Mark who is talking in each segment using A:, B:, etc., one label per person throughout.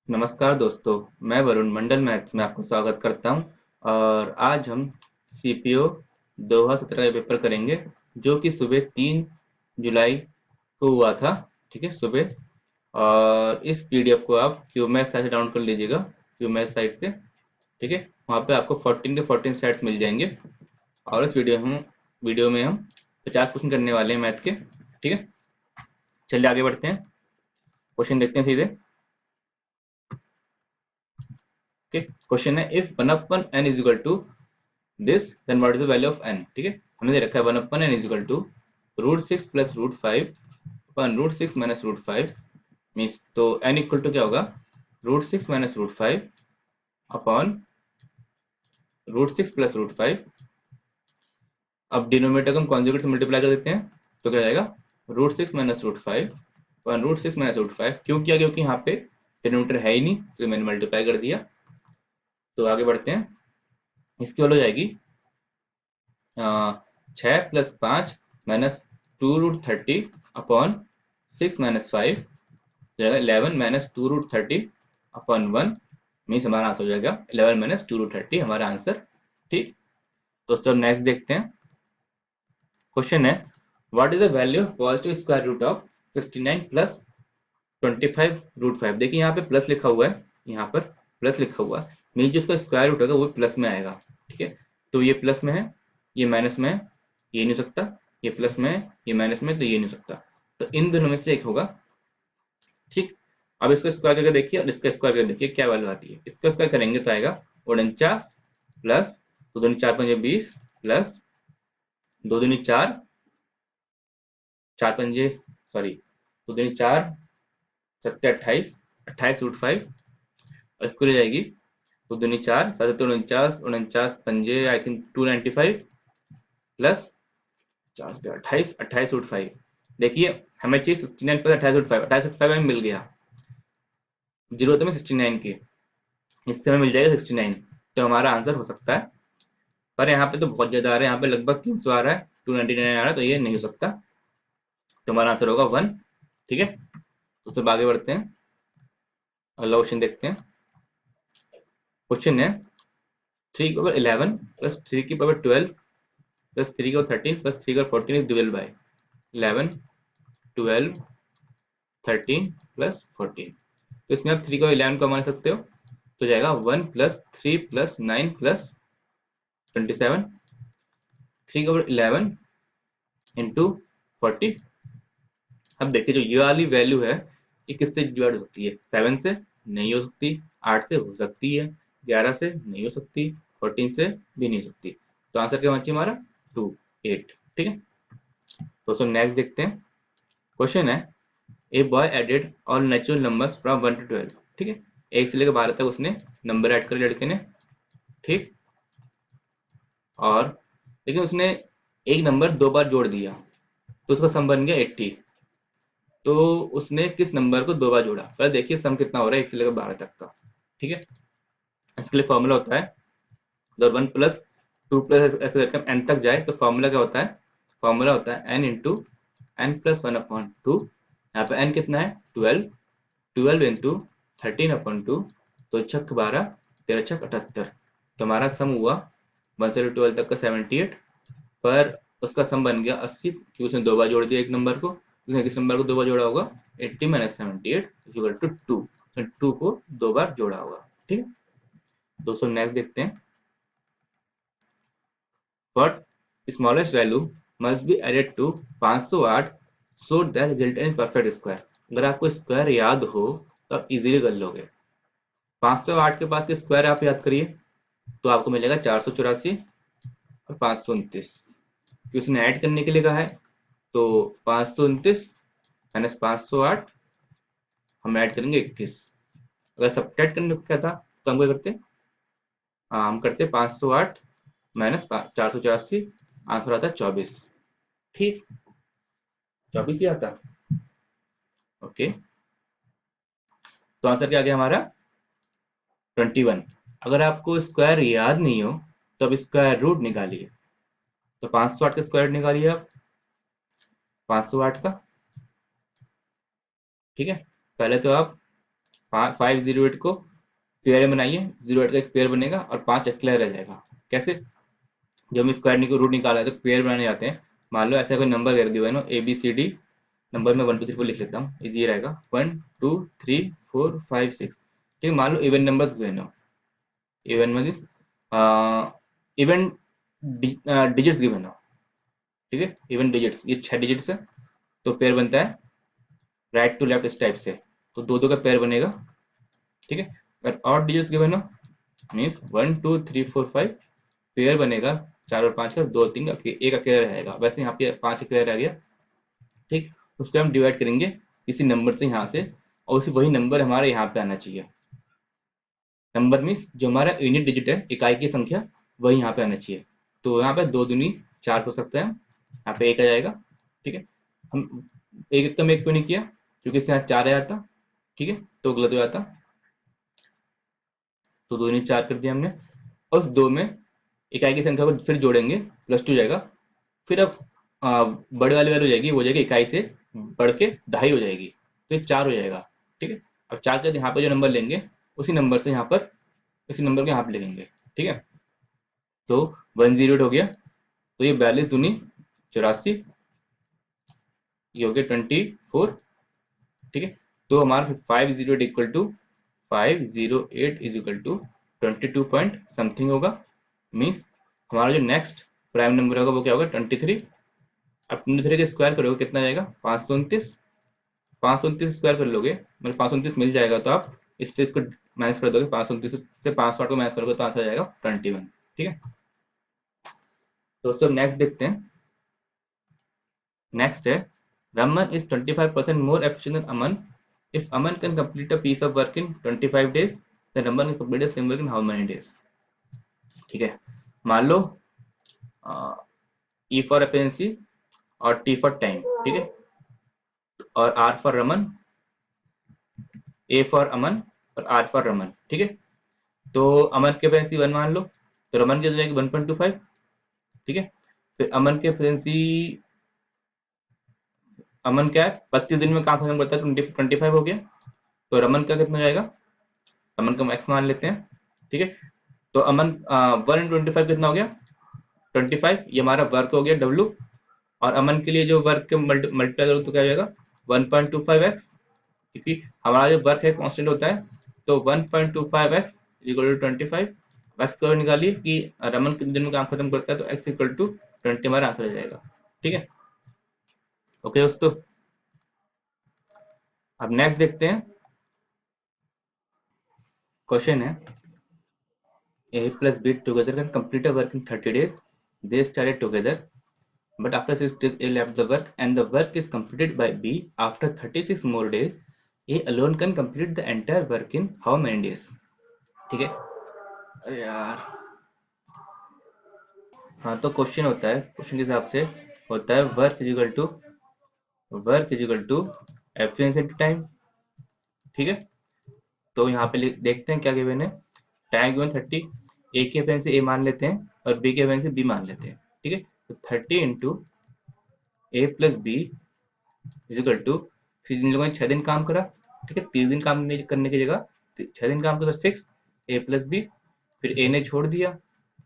A: नमस्कार दोस्तों, मैं वरुण मंडल मैथ्स में आपका स्वागत करता हूं। और आज हम सीपीओ 2017 का पेपर करेंगे जो कि सुबह 3 जुलाई को हुआ था। ठीक है, सुबह। और इस पीडीएफ को आप क्यूमैथ साइट से डाउनलोड कर लीजिएगा, क्यूमैथ साइट से। ठीक है, वहाँ पे आपको 14 के 14 सेट्स मिल जाएंगे। और इस वीडियो में हम 50 क्वेश्चन करने वाले हैं मैथ के। ठीक है, चलिए आगे बढ़ते हैं, क्वेश्चन देखते हैं सीधे। ओके, क्वेश्चन है if 1/n is equal to this then what is the value of n। ठीक है, हमने दे रखा है 1/n is equal to √6 plus √5 अपन √6 माइनस √5 मीन्स, तो n इक्वल टू क्या होगा, √6 माइनस √5 अपॉन √6 प्लस √5। अब डिनोमिनेटर को हम कॉन्जुगेट से मल्टीप्लाई कर देते हैं, तो क्या जाएगा, √6 माइनस √5 अपन √6 माइनस √5। क्यों किया, क्योंकि यहाँ पे डिनोमिनेटर है ही नहीं, इसलिए मैंने मल्टीप्लाई कर दिया। तो आगे बढ़ते हैं, इसकी वैल्यू जाएगी 6 + 5 माइनस 2√30 अपॉन 6 माइनस 5 जाएगा 11 माइनस 2√30 अपॉन 1 मीन्स हमारा आंसर हो जाएगा 11 माइनस 2√30 हमारा आंसर। ठीक, दोस्तों नेक्स्ट देखते हैं। क्वेश्चन है what is the value of positive square root of 69 plus 25√5। देखिए यहाँ पे प्लस लिखा हुआ है, यहाँ पर प्लस लिखा हुआ है मीन्स जिसका स्क्वायर रूट होगा वो प्लस में आएगा। ठीक है, तो ये प्लस में है, ये माइनस में है, ये नहीं हो सकता। ये प्लस में है, ये माइनस में है, तो ये नहीं हो सकता। तो इन दोनों में से एक होगा। ठीक, अब इसका स्क्वायर करके देखिए और इसका स्क्वायर करके देखिए क्या वैल्यू आती है। इसका स्क्वायर करेंगे तो आएगा 49 प्लस 2 दूनी 4 पंजे 20 प्लस 2 दूनी 4 4 पंजे सॉरी 2 दूनी 4 सत्ते 28 28√5 और इसको ले जाएगी 2 दूनी 4 7 49 49 पंजे आई थिंक 295 प्लस 4 28 28√5। देखिए हमें चाहिए 69 प्लस 28√5, 28√5 हमें मिल गया। जरूरत है 69 की, इससे हमें मिल जाएगा 69। तो हमारा आंसर हो सकता है, पर यहाँ पे तो बहुत ज्यादा आ रहा है, यहाँ पे लगभग 300 आ रहा है, 299 आ रहा है, तो ये नहीं हो सकता। तो हमारा आंसर होगा 1। ठीक है, तो सब आगे बढ़ते हैं, अगला क्वेश्चन देखते हैं। क्वेश्चन है 3 की पावर 11 प्लस 3 की पावर 12 प्लस 3 की पावर 13 प्लस 3 की power 14 is divided by 11 12 13 plus 14। तो इसमें आप 3 को 11 को मान सकते हो, तो जाएगा 1 प्लस 3 प्लस 9 प्लस 27। 3 का 11 इंटू 40। अब देखिए जो ये वाली वैल्यू है ये किससे डिवाइड हो सकती है, 7 से नहीं हो सकती, 8 से हो सकती है, 11 से नहीं हो सकती, 14 से भी नहीं हो सकती। तो आंसर क्या होना चाहिए हमारा 2 8। ठीक है, दोस्तों नेक्स्ट देखते हैं। क्वेश्चन है a boy added all natural numbers from 1 to 12। ठीक है, 1 से लेकर 12 तक उसने नंबर ऐड करे लड़के ने। ठीक, और लेकिन उसने एक नंबर 2 बार जोड़ दिया तो उसका सम बन गया 80। तो उसने किस नंबर को 2 बार जोड़ा, पहले देखिए सम कितना हो रहा है 1 से लेकर 12 तक का। ठीक है, इसके लिए फॉर्मूला होता है, अगर 1 प्लस 2 प्लस ऐसे करके एन तक जाए तो फॉर्मूला क्या होता है, फॉर्मूला होता है एन इंटू एन प्लस 1/2। यहाँ पे एन कितना है 12, 12 इंटू 13/2, तो 6 12 13 6 78। तो हमारा सम हुआ 1 से 12 तक का 78, पर उसका सम बन गया 80 क्योंकि उसने 2 बार जोड़ दिया एक नंबर को। उसने किस नंबर को 2 बार जोड़ा होगा, 80 माइनस 78 इक्वल टू 2। तो 2 को 2 बार जोड़ा होगा। ठीक है, दोस्तों नेक्स्ट देखते हैं। What smallest value must be added to 508 so that result in perfect square। अगर आपको स्क्वायर याद हो तो आप इजीली कर लोगे। 508 के पास के स्क्वायर आप याद करिए तो आपको मिलेगा 484 और 529। उसने ऐड करने के लिए कहा है तो 529 माइनस 508 हम ऐड करेंगे 21। अगर सब्ट्रैक्ट करने को क्या था तो हम क्या करते, हम करते 508 माइनस 484, आंसर आता है 24। ठीक, 24 ही आता। ओके, तो आंसर क्या आ गया हमारा 21। अगर आपको स्क्वायर याद नहीं हो तो अब स्क्वायर रूट निकालिए। तो 508 का स्क्वायर रूट निकालिए आप, 508 का। ठीक है, पहले तो आप 508 को पेयर में बनाइए, 08 का एक पेयर बनेगा और 5 अकेला रह जाएगा। कैसे? जब हम स्क्वायर रूट निकाला है तो पेयर बनाने जाते हैं। मान लो ऐसा कोई नंबर गिवन हो A B C D, number में 1 2 3 4 लिख लेता हूँ, इजी रहेगा। 1 2 3 4 5 6, ठीक है। मान लो इवन नंबर्स गिवन हो, even means even digits given हो, ठीक है। इवन डिजिट्स, ये 6 डिजिट्स है तो पेयर बनता है राइट टू लेफ्ट इस टाइप से, तो दो दो का पेयर बनेगा, ठीक है। अगर ऑड डिजिट्स गिवन हो मीन्स 1 2 3 4 5, पेयर बनेगा 4 और 5 का, 2 3 एक अकेला रहेगा। वैसे यहाँ पे 5 अकेला रह गया, ठीक। उसको हम डिवाइड करेंगे किसी नंबर से यहाँ से, और उसी वही नंबर हमारे यहाँ पे आना चाहिए। नंबर मीन्स जो हमारा यूनिट डिजिट है, इकाई की संख्या, वही यहाँ पे आना चाहिए। तो यहाँ पे 2 दूनी 4 हो सकता है, यहाँ पे 1 आ जाएगा, ठीक है। हम एक कम एक क्यों नहीं किया, क्योंकि इससे यहाँ 4 आया था, ठीक है, तो गलत हो जाता। तो 2 दूनी 4 कर दिया हमने। उस 2 में इकाई की संख्या को फिर जोड़ेंगे, +2 जाएगा। फिर अब बड़े वाली वैल्यू हो जाएगी, वो हो जाएगी इकाई से बढ़ के 2.5 हो जाएगी, तो ये 4 हो जाएगा, ठीक है। अब 4 के यहाँ पे जो नंबर लेंगे, उसी नंबर से यहाँ पर, इसी नंबर के यहाँ पे लिखेंगे, ठीक है। तो 108 हो गया, तो ये 42 दूनी 84, ये हो गया 24, ठीक है। तो हमारा 508 equal to 508 is equal to 22 point something होगा। मीन्स हमारा जो नेक्स्ट प्राइम नंबर होगा वो क्या होगा, 23। अब 23 के स्क्वायर करोगे कितना जाएगा, 529। 529 स्क्वायर कर लोगे, मतलब 529 मिल जाएगा, तो आप इससे इसको माइनस कर दोगे, 529 से 508 को माइनस करोगे तो आंसर आ जाएगा 21, ठीक है। दोस्तों नेक्स्ट देखते हैं। नेक्स्ट है, Raman is 25% more efficient than Aman. If Aman can complete a piece of work in 25 days, then Raman can complete the same work in how many days? ठीक है। मान लो E for efficiency और T for time, ठीक है, और R for Raman, A for Aman और R for Raman, ठीक है। तो अमन की एफिशिएंसी 1 मान लो, तो रमन की हो जाएगी 1.25, ठीक है। फिर अमन की एफिशिएंसी, अमन क्या है 25 दिन में काम खत्म करता है, 25 हो गया। तो रमन का कितना जाएगा, अमन का मैक्स मान लेते हैं, ठीक है। तो अमन 1/25 कितना हो गया, 25, ये हमारा वर्क हो गया W। और अमन के लिए जो वर्क के मल्टीप्लाई करो तो क्या हो जाएगा 1.25x, क्योंकि हमारा जो वर्क है कांस्टेंट होता है, तो 1.25x इक्वल टू 25। एक्स को निकालिए कि रमन कितने दिन में काम खत्म करता है, तो x इक्वल टू 20 हमारा आंसर आ जाएगा, ठीक है। ओके दोस्तों, अब नेक्स्ट देखते हैं। क्वेश्चन है, A plus B together can complete a work in 30 days. They started together, but after 6 days A left the work and the work is completed by B after 36 more days. A alone can complete the entire work in how many days? ठीक है। अरे यार, हाँ तो question होता है, question के हिसाब से होता है work is equal to efficiency into time, ठीक है। तो यहाँ पे देखते हैं क्या गिवन है। टाइम गिवन 30, ए की एफिशिएंसी ए मान लेते हैं और बी की एफिशिएंसी बी मान लेते हैं, ठीक है। तो 30 into A plus B is equal to, फिर इन लोगों ने 6 दिन काम करा, ठीक है। 30 दिन काम करने की जगह 6 दिन काम करा, 6 ए प्लस बी, फिर ए ने छोड़ दिया,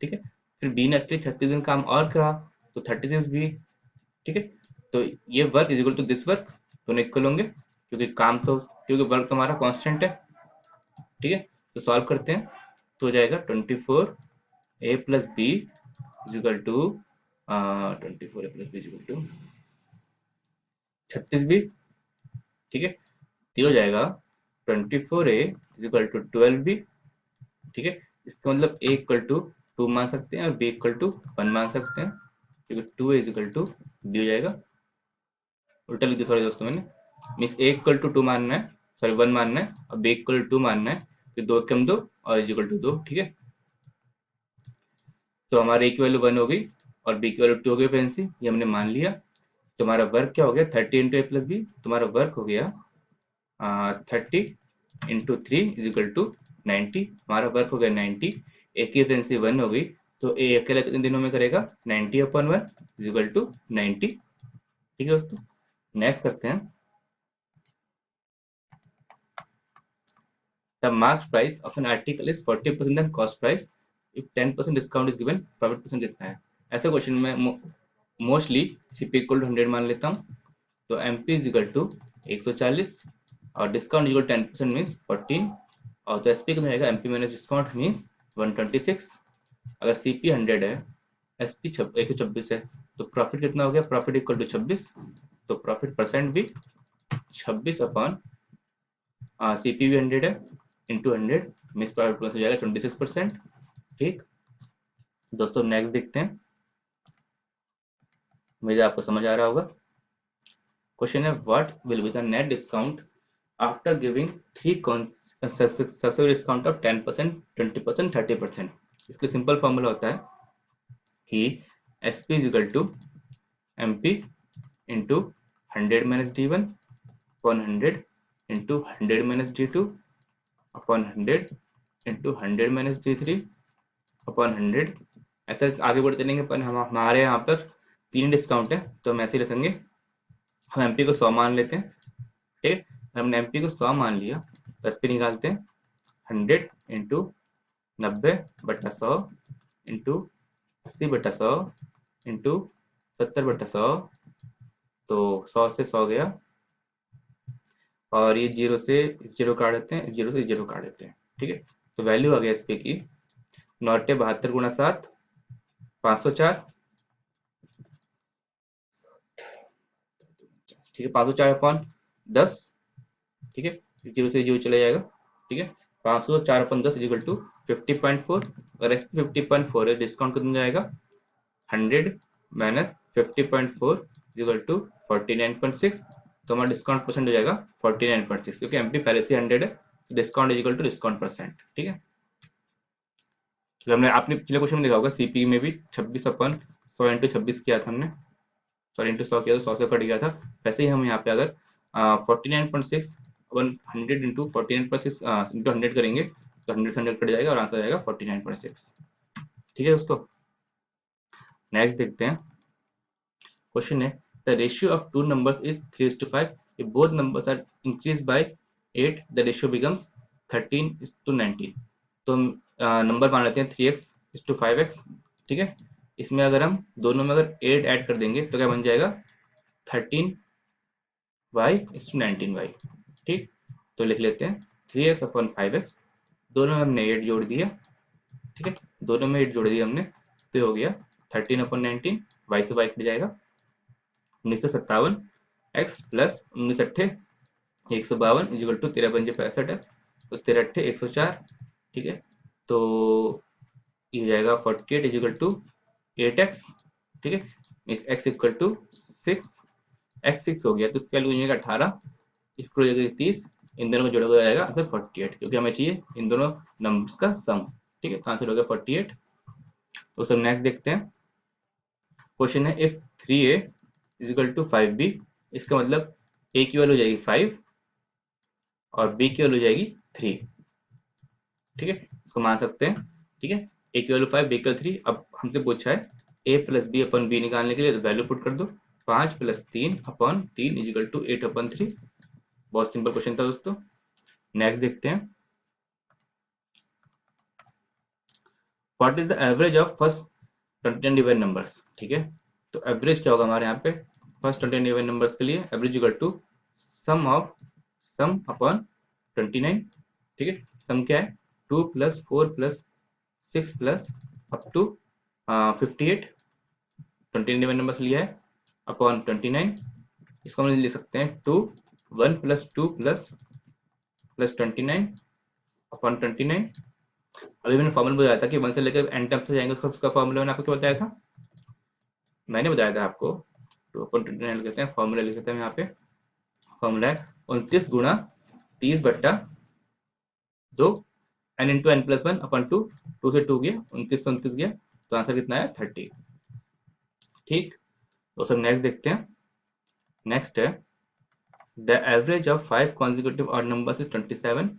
A: ठीक है। फिर बी ने एक्चुअली 36 दिन काम और करा, तो 36 बी, ठीक है। तो ये work is equal to this work, दोनों इक्वल होंगे क्योंकि काम तो, क्योंकि वर्क तो हमारा कांस्टेंट है, ठीक है। तो सॉल्व करते हैं तो हो जाएगा 24 A plus B is equal to 24 A plus B is equal to 36 B, ठीक है। तो हो जाएगा 24 A is equal to 12 B, ठीक है। इसका मतलब ए इक्वल टू 2 मान सकते हैं और बी इक्वल टू 1 मान सकते हैं, क्योंकि 2 इज इक्वल टू बी हो जाएगा। उल्टा लिख दिया सॉरी दोस्तों मैंने, मीन्स ए इक्वल टू 2 मानना है, सॉरी 1 मानना है, और बी इक्वल टू 2 मानना है, फिर 2 कम 2 और इज इक्वल टू 2, ठीक है। तो हमारे ए की वैल्यू 1 हो गई और बी की वैल्यू 2 हो गई फैंसी, ये हमने मान लिया। तुम्हारा वर्क क्या हो गया 30 इंटू ए प्लस बी, तुम्हारा वर्क हो गया 30 इंटू 3 इज इक्वल टू 90, हमारा वर्क हो गया 90। ए की एफिशिएंसी 1 हो गई, तो ए अकेला कितने दिनों में करेगा 90/1 इज इक्वल टू 90, ठीक है दोस्तों। नेक्स्ट करते हैं। The mark price of an article is 40% than cost price, if 10% discount is given, profit percent कितना है। ऐसे क्वेश्चन में मोस्टली सीपी इक्वल टू 100 मान लेता हूँ, तो एमपी इज इक्वल टू 140 और डिस्काउंट इक्वल 10% मीन्स 14, और तो एसपी कितना रहेगा, एमपी माइनस डिस्काउंट मीन्स 126। अगर सीपी 100 है, एसपी 126 है, तो प्रॉफिट कितना हो गया, प्रॉफिट इक्वल टू 26, तो प्रॉफिट परसेंट भी 26 अपॉन सीपी भी 100 है इंटू 100 मीन्स प्रॉफिट हो जाएगा 26%। ठीक दोस्तों, नेक्स्ट देखते हैं, मुझे आपको समझ आ रहा होगा। क्वेश्चन है what will be the net discount after giving three successive discount of 10%, 20%, 30%। इसका सिंपल फॉर्मूला होता है कि S P is equal to M P into 100 minus D one upon 100 into 100 minus D two upon 100 into 100 minus D three upon 100। ऐसा आगे बढ़ते रहेंगे, पर हमारे यहाँ पर 3 डिस्काउंट है, तो हम ऐसे ही रखेंगे। हम एमपी को 100 मान लेते हैं। ठीक, हमने एमपी को 100 मान लिया, तो एसपी निकालते हैं 100 इंटू 90/100 इंटू 80/100 इंटू 70/100, तो 100 से 100 गया, और ये 0 से 0 काट देते हैं, 0 से 0 काट देते हैं। ठीक है, तो वैल्यू आ गया एसपी की 972 गुणा 7 504। ठीक है, 504 अपॉन 10। ठीक है, 0 से 0 चला जाएगा। ठीक है, 504 अपॉन 10 इक्वल टू 50.4, और एस पी 50.4 है, डिस्काउंट कितना जाएगा 100 माइनस 50.4 इक्वल टू 49.6, तो हमारा डिस्काउंट परसेंट हो जाएगा 49.6, क्योंकि एमपी पहले से 100 है, discount equal to discount percent. ठीक है, तो हमने आपने पिछले क्वेश्चन में देखा होगा सीपी में भी 26 अपन 100 इंटू 26 किया था हमने, सॉरी इंटू 100 किया, तो 100 से कट गया था। वैसे ही हम यहाँ पे अगर 49.6 अपन 100 इंटू 49.6 इंटू 100 करेंगे, तो 100 से 100 कट जाएगा और आंसर आ जाएगा 49.6। ठीक है दोस्तों, नेक्स्ट देखते हैं। क्वेश्चन है the ratio of two numbers is 3:5, if both numbers are increased by 8 the ratio becomes 13:19। तो नंबर मान लेते हैं 3x:5x। ठीक है, इसमें अगर हम दोनों में अगर 8 ऐड कर देंगे तो क्या बन जाएगा 13y:19y। ठीक, तो लिख लेते हैं 3x/5x, दोनों में हमने 8 जोड़ दिया। ठीक है, दोनों में 8 जोड़ दिया हमने, तो ये हो गया 13/19, y से y कट जाएगा 1957 x plus 19 152 is equal to 13×5 65x, तो 13 104। ठीक है, तो ये जाएगा 48 इजिकल टू 8x। ठीक है, इस x इक्वल टू 6, x 6 हो गया, तो इसका वैल्यू हो जाएगा 18, इसको हो जाएगा 30, इन दोनों को जोड़ा हो जाएगा आंसर 48, क्योंकि हमें चाहिए इन दोनों नंबर्स का सम। ठीक है, तो आंसर हो गया 48। तो सब नेक्स्ट देखते हैं। क्वेश्चन है if 3a is equal to 5b, इसका मतलब a की वैल्यू हो जाएगी 5 और b की वैल्यू हो जाएगी 3। ठीक है, इसको मान सकते हैं। ठीक है, a की वैल्यू 5, b की वैल्यू 3। अब हमसे पूछा है a प्लस बी अपन बी निकालने के लिए, तो वैल्यू पुट कर दो 5 प्लस 3 अपॉन 3 इजिकल टू 8/3। बहुत सिंपल क्वेश्चन था दोस्तों। नेक्स्ट देखते हैं, what is the average of first 20 even numbers. ठीक है, तो एवरेज क्या होगा हमारे यहाँ पे फर्स्ट 20 इवन नंबर्स के लिए, average equal to sum upon 29। ठीक है, सम क्या है 2 plus 4 plus 6 plus up to 58, 20 even numbers लिया है अपॉन 29। इसको हम लिख सकते हैं 2 1 प्लस 2 प्लस 29 अपॉन 29। अभी मैंने फॉर्मूला बताया था कि 1 से लेकर एन तक जाएंगे, उसका फॉर्मूला मैंने आपको क्या बताया था, मैंने बताया था आपको 2/29 लिख देते हैं, फॉर्मूला लिख देते हैं यहाँ पे। फॉर्मूला है 29 गुणा 30/2 एन इंटू एन प्लस 1 अपन 2, 2 से 2 गया 29 से 29 गया, तो आंसर कितना है 30। ठीक, तो सब नेक्स्ट देखते हैं। नेक्स्ट है the average of 5 consecutive odd numbers is 27,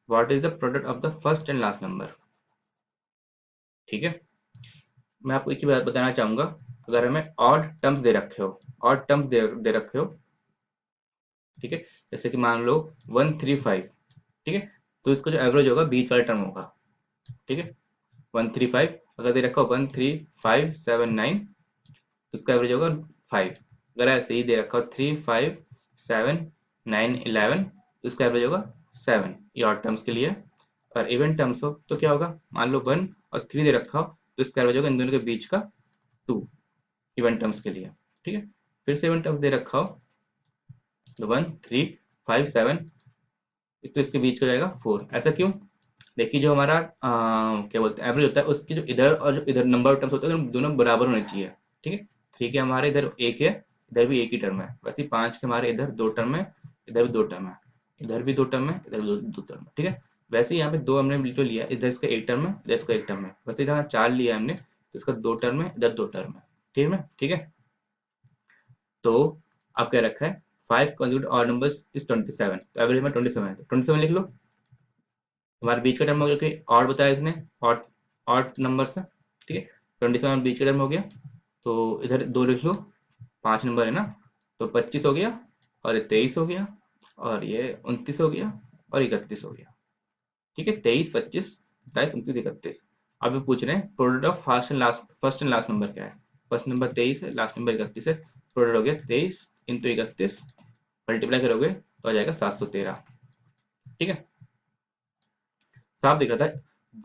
A: what is the product of the first and last number. ठीक है, मैं आपको एक ही बात बताना चाहूंगा, अगर हमें ऑड टर्म्स दे रखे हो, ऑड टर्म्स दे रखे हो, ठीक है, जैसे कि मान लो 135। ठीक है, तो इसका जो एवरेज होगा बीच वाला टर्म होगा, ठीक है। 135 अगर दे रखा हो 13579, तो इसका एवरेज होगा 5। अगर ऐसे ही दे रखा हो 357 9 11, तो इसका एवरेज होगा 7। ये ऑड टर्म्स के लिए। और इवन टर्म्स हो तो क्या होगा, मान लो 1 और 3 दे रखा हो तो इसका एवरेज होगा इन दोनों के बीच का 2, इवन टर्म्स के लिए, ठीक है। फिर से इवन टर्म्स दे रखा हो तो 1 3 5 7, तो इसके बीच का जाएगा 4। ऐसा क्यों? देखिए जो हमारा क्या बोलते हैं एवरेज होता है, उसके जो इधर और जो इधर नंबर ऑफ टर्म्स होते हैं दोनों बराबर होने चाहिए, ठीक है। 3 के हमारे इधर एक है, इधर भी एक ही टर्म है। वैसे ही 5 के हमारे इधर 2 टर्म है, इधर भी 2 टर्म है, इधर भी 2 टर्म है, इधर भी 2 टर्म है, ठीक है। वैसे ही यहाँ पे 2 हमने जो लिया, इधर इसका एक टर्म है, इधर इसका एक टर्म है। वैसे इधर 4 लिया हमने तो इसका 2 टर्म है, इधर 2 टर्म है, ठीक है, ठीक है। तो अब क्या रखा है, 5 कंज्यूगेटिव ऑड नंबर्स इज 27, तो एवरेज में 27 है, तो 27 लिख लो। हमारे बीच का टर्म हो गया कि ऑड बताया इसने, ऑड ऑड नंबर से, ठीक है। 27 बीच का टर्म हो गया, तो इधर 2 लिख लो, 5 नंबर है ना, तो 25 हो गया, और ये 23 हो गया, और ये 29 हो गया, और 31 हो गया, ठीक है। 23 25 27 29 31। अब ये पूछ रहे हैं product of first and last number क्या है। फर्स्ट नंबर 23 है, लास्ट नंबर 31 है, प्रोडक्ट हो गया 23 इंटू 31, मल्टीप्लाई करोगे तो आ जाएगा 713, ठीक है। साफ दिख रहा था।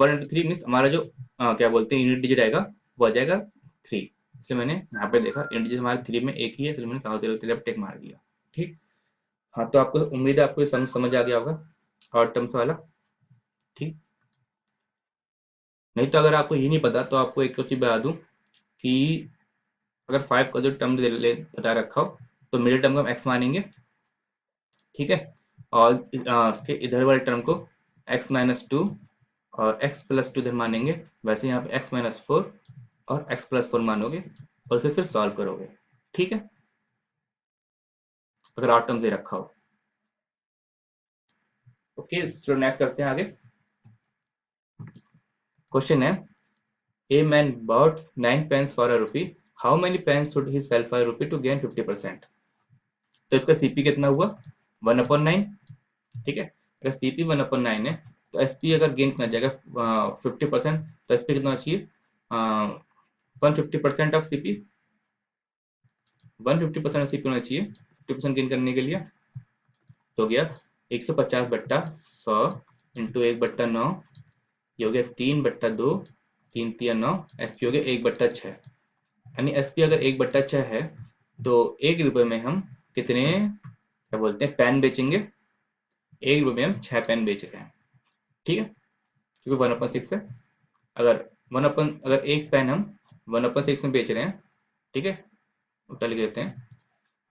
A: 1 into 3 मीन्स हमारा जो क्या बोलते हैं यूनिट डिजिट आएगा वो आ जाएगा 3, इसलिए मैंने यहाँ पे देखा यूनिट डिजिट हमारे 3 में एक ही है, इसलिए मैंने 713 टेक मार दिया, ठीक। हाँ, तो आपको उम्मीद है आपको समझ आ गया होगा और टर्म्स वाला, ठीक। नहीं तो अगर आपको ये नहीं पता तो आपको एक चीज बता दूं कि अगर 5 का जो टर्म बता रखा हो तो मिडिल टर्म को हम एक्स मानेंगे, ठीक है। और उसके इधर वाले टर्म को x-2 और x+2 इधर मानेंगे। वैसे यहाँ पे x-4 और x+4 मानोगे और उसे फिर सॉल्व करोगे, ठीक है, अगर और टर्म दे रखा हो। ओके, चलो नेक्स्ट करते हैं आगे। क्वेश्चन है, a man bought 9 pens for a rupee, how many pens should he sell for a rupee to gain 50%? तो इसका सीपी कितना हुआ 1/9, ठीक है। अगर सीपी 1/9 है तो एसपी अगर गेन कितना जाएगा 50%, तो एसपी कितना चाहिए 150% ऑफ सीपी, 150% ऑफ सीपी होना चाहिए 50% गेन करने के लिए। तो हो गया 150/100 इंटू 1/9, ये हो गया 3/2, 3×3=9, एसपी हो गया 1/6। यानी एसपी अगर 1/6 है तो 1 रुपए में हम कितने क्या बोलते हैं पेन बेचेंगे, 1 रुपए में हम 6 पेन बेच रहे हैं, ठीक है, क्योंकि 1/6 है। अगर एक पेन हम 1/6 में बेच रहे हैं, ठीक है, उल्टा लिख देते हैं,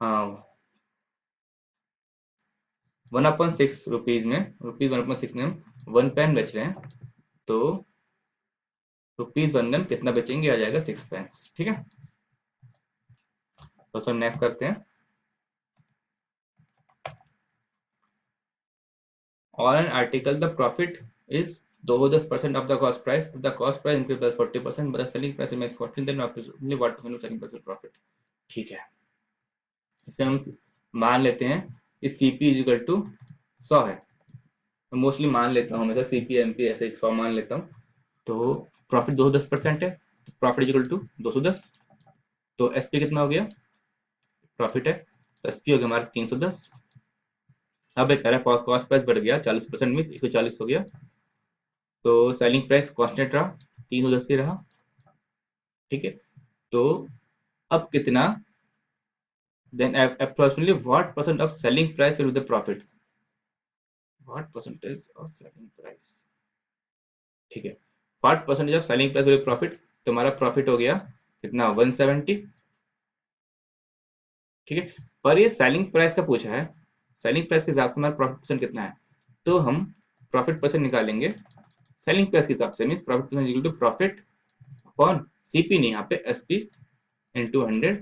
A: हाँ 1/6 में, रुपीज 1/6 में हम 1 पेन बेच रहे हैं, तो रुपीज 1 में हम कितना बेचेंगे, आ जाएगा 6 पेन्स, ठीक है। तो सर नेक्स्ट करते हैं। On an article the profit is 10% of the cost price, if the cost price increase by 40% but the selling price remains constant then only what percent of selling price will profit, ठीक है। इसे हम मान लेते हैं कि CP is equal to 100 है, mostly मान लेता हूँ मैं, सीपी एमपी ऐसे 100 मान लेता हूँ। तो प्रॉफिट 210% है, तो प्रॉफिट इक्वल टू 210, तो एसपी कितना हो गया, प्रॉफिट है तो एसपी हो गया हमारा 310। अब एक कह रहा है कॉस्ट प्राइस बढ़ गया 40% में, 140 हो गया, तो सेलिंग प्राइस कांस्टेंट रहा 310 ही रहा, ठीक है। तो अब कितना, then approximately what percent of selling price will be the profit, what percentage of selling price, ठीक है, what percentage of selling price will be profit, तो हमारा प्रॉफिट हो गया कितना 170, ठीक है। पर ये सेलिंग प्राइस का पूछा है, सेलिंग प्राइस के हिसाब से हमारा प्रॉफिट परसेंट कितना है, तो हम प्रॉफिट परसेंट निकालेंगे सेलिंग प्राइस के हिसाब से, means profit percent equal to profit upon CP, नहीं यहाँ पे एसपी इंटू 100,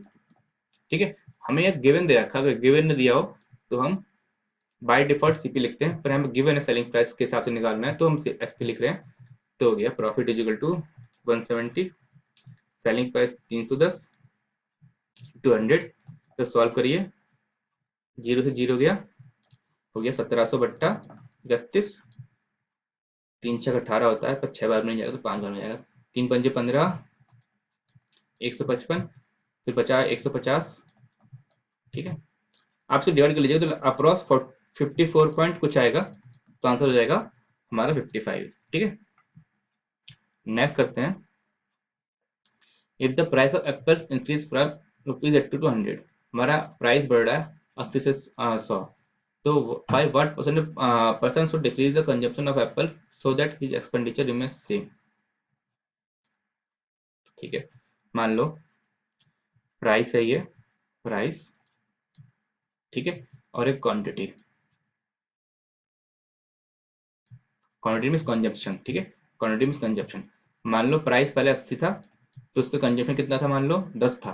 A: ठीक है। हमें यह गिवन दे रखा, अगर गिवन ने दिया हो तो हम बाय डिफॉल्ट सीपी लिखते हैं, पर हमें गिवन है सेलिंग प्राइस के हिसाब से निकालना है तो हम एसपी लिख रहे हैं। तो हो गया profit is equal to 170, selling price 310 to 100, तो सॉल्व करिए, 0 से 0 गया, हो गया 1700/31, 3 छक 18 होता है, पर 6 बार में नहीं जाएगा तो 5 बार में जाएगा। 3 पंजे 15, 155, फिर बचा 150। ठीक है, आप इसको डिवाइड कर लीजिएगा तो अप्रॉक्स 54 पॉइंट कुछ आएगा, तो आंसर हो जाएगा हमारा 55। ठीक है, नेक्स्ट करते हैं। If the price of apples increase from ₹80 to 100, हमारा प्राइस बढ़ रहा है 80 से 100, तो by what percent person should decrease the consumption of apple so that his expenditure remains same। ठीक है, मान लो प्राइस है ये, प्राइस, ठीक है, और एक क्वांटिटी, क्वांटिटी मीन्स कंजप्शन। ठीक है, क्वांटिटी मीन्स कंजप्शन। मान लो प्राइस पहले 80 था, तो उसका कंजप्शन कितना था, मान लो 10 था।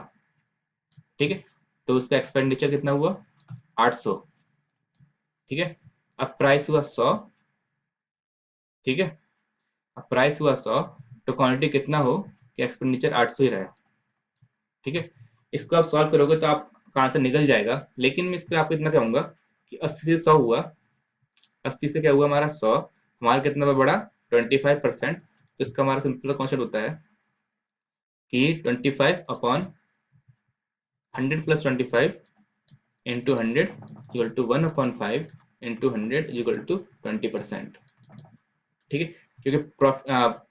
A: ठीक है, तो उसका एक्सपेंडिचर कितना हुआ, 800। ठीक है, अब प्राइस हुआ 100। ठीक है, अब प्राइस हुआ 100, तो क्वांटिटी कितना हो कि एक्सपेंडिचर 800 ही रहे। ठीक है, इसको आप सॉल्व करोगे तो आपका आंसर निकल जाएगा, लेकिन मैं इस पर आपको इतना कहूंगा कि 80 से 100 हुआ, 80 से क्या हुआ हमारा 100, हमारा कितना बढ़ा 25%। तो इसका हमारा सिंपल कॉन्सेप्ट होता है कि 25 upon 100 plus 25 into 100 equal to 1/5 into 100 equal to 20%। ठीक है, क्योंकि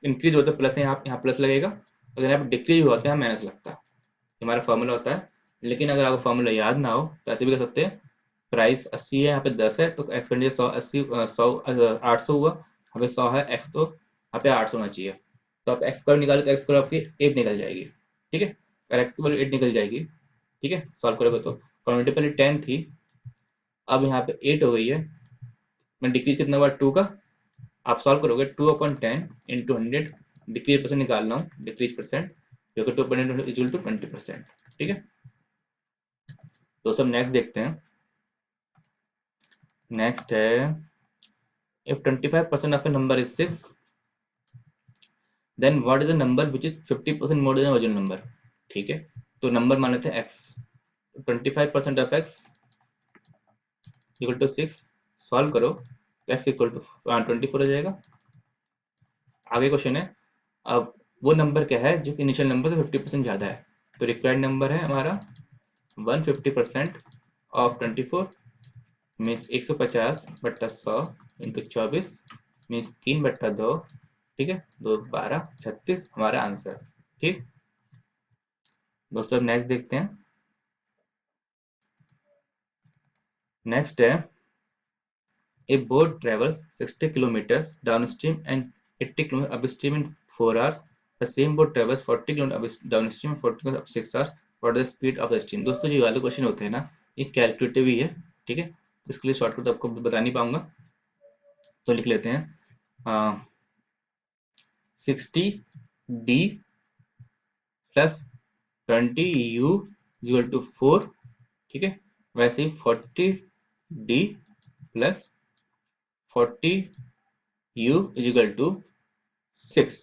A: इंक्रीज होता है प्लस है, यहाँ प्लस लगेगा, अगर यहाँ पे डिक्रीज हुआ तो यहाँ माइनस लगता है, हमारा फॉर्मूला होता है। लेकिन अगर आपको फॉर्मूला याद ना हो तो ऐसे भी कर सकते हैं, प्राइस 80 है, यहाँ पे 10 है, तो एक्सपेंडिचर 800 हुआ, यहाँ पे 100 है एक्स, तो यहाँ पे 800 होना चाहिए। तो आप एक्स पर निकालो तो एक्स पर आपकी 8 निकल जाएगी। ठीक है, अगर एक्स पर 8 निकल जाएगी, ठीक है, सॉल्व करोगे तो क्वांटिटी पहले 10 थी, अब यहाँ पे 8 हो गई है, मैं डिक्रीज कितना हुआ 2 का, आप सॉल्व करोगे 2/10 इंटू 100, डिक्रीज परसेंट निकाल रहा हूँ, डिक्रीज परसेंट, जो कि 2% इक्वल टू 20%। ठीक है, तो सब नेक्स्ट देखते हैं। नेक्स्ट है, if 25% of a number is 6, then what is the number which is 50% more than original number. ठीक है, तो नंबर मान लेते हैं x, 25% of x equal to 6, solve करो तो x इक्वल टू 24 हो जाएगा। आगे क्वेश्चन है, अब वो नंबर क्या है जो कि इनिशियल नंबर से 50% ज्यादा है, तो रिक्वायर्ड नंबर है हमारा 150% ऑफ 24 मीन्स 150/100 इंटू 24 मीन्स 3/2। ठीक है, 2 12 36 हमारा आंसर। ठीक दोस्तों, नेक्स्ट देखते हैं। नेक्स्ट है, a boat travels 60 kilometers downstream and 80 kilometers upstream in 4 hours. The same boat travels 40 kilometers downstream and 40 kilometers up 6 hours. What is the speed of the stream? दोस्तों ये वाले क्वेश्चन होते हैं ना, ये कैलकुलेटिव ही है। ठीक है, इसके लिए शॉर्टकट आपको बता नहीं पाऊंगा, तो लिख लेते हैं 60d plus 20u equal to 4। ठीक है, वैसे ही 40d plus 40u equal to 6,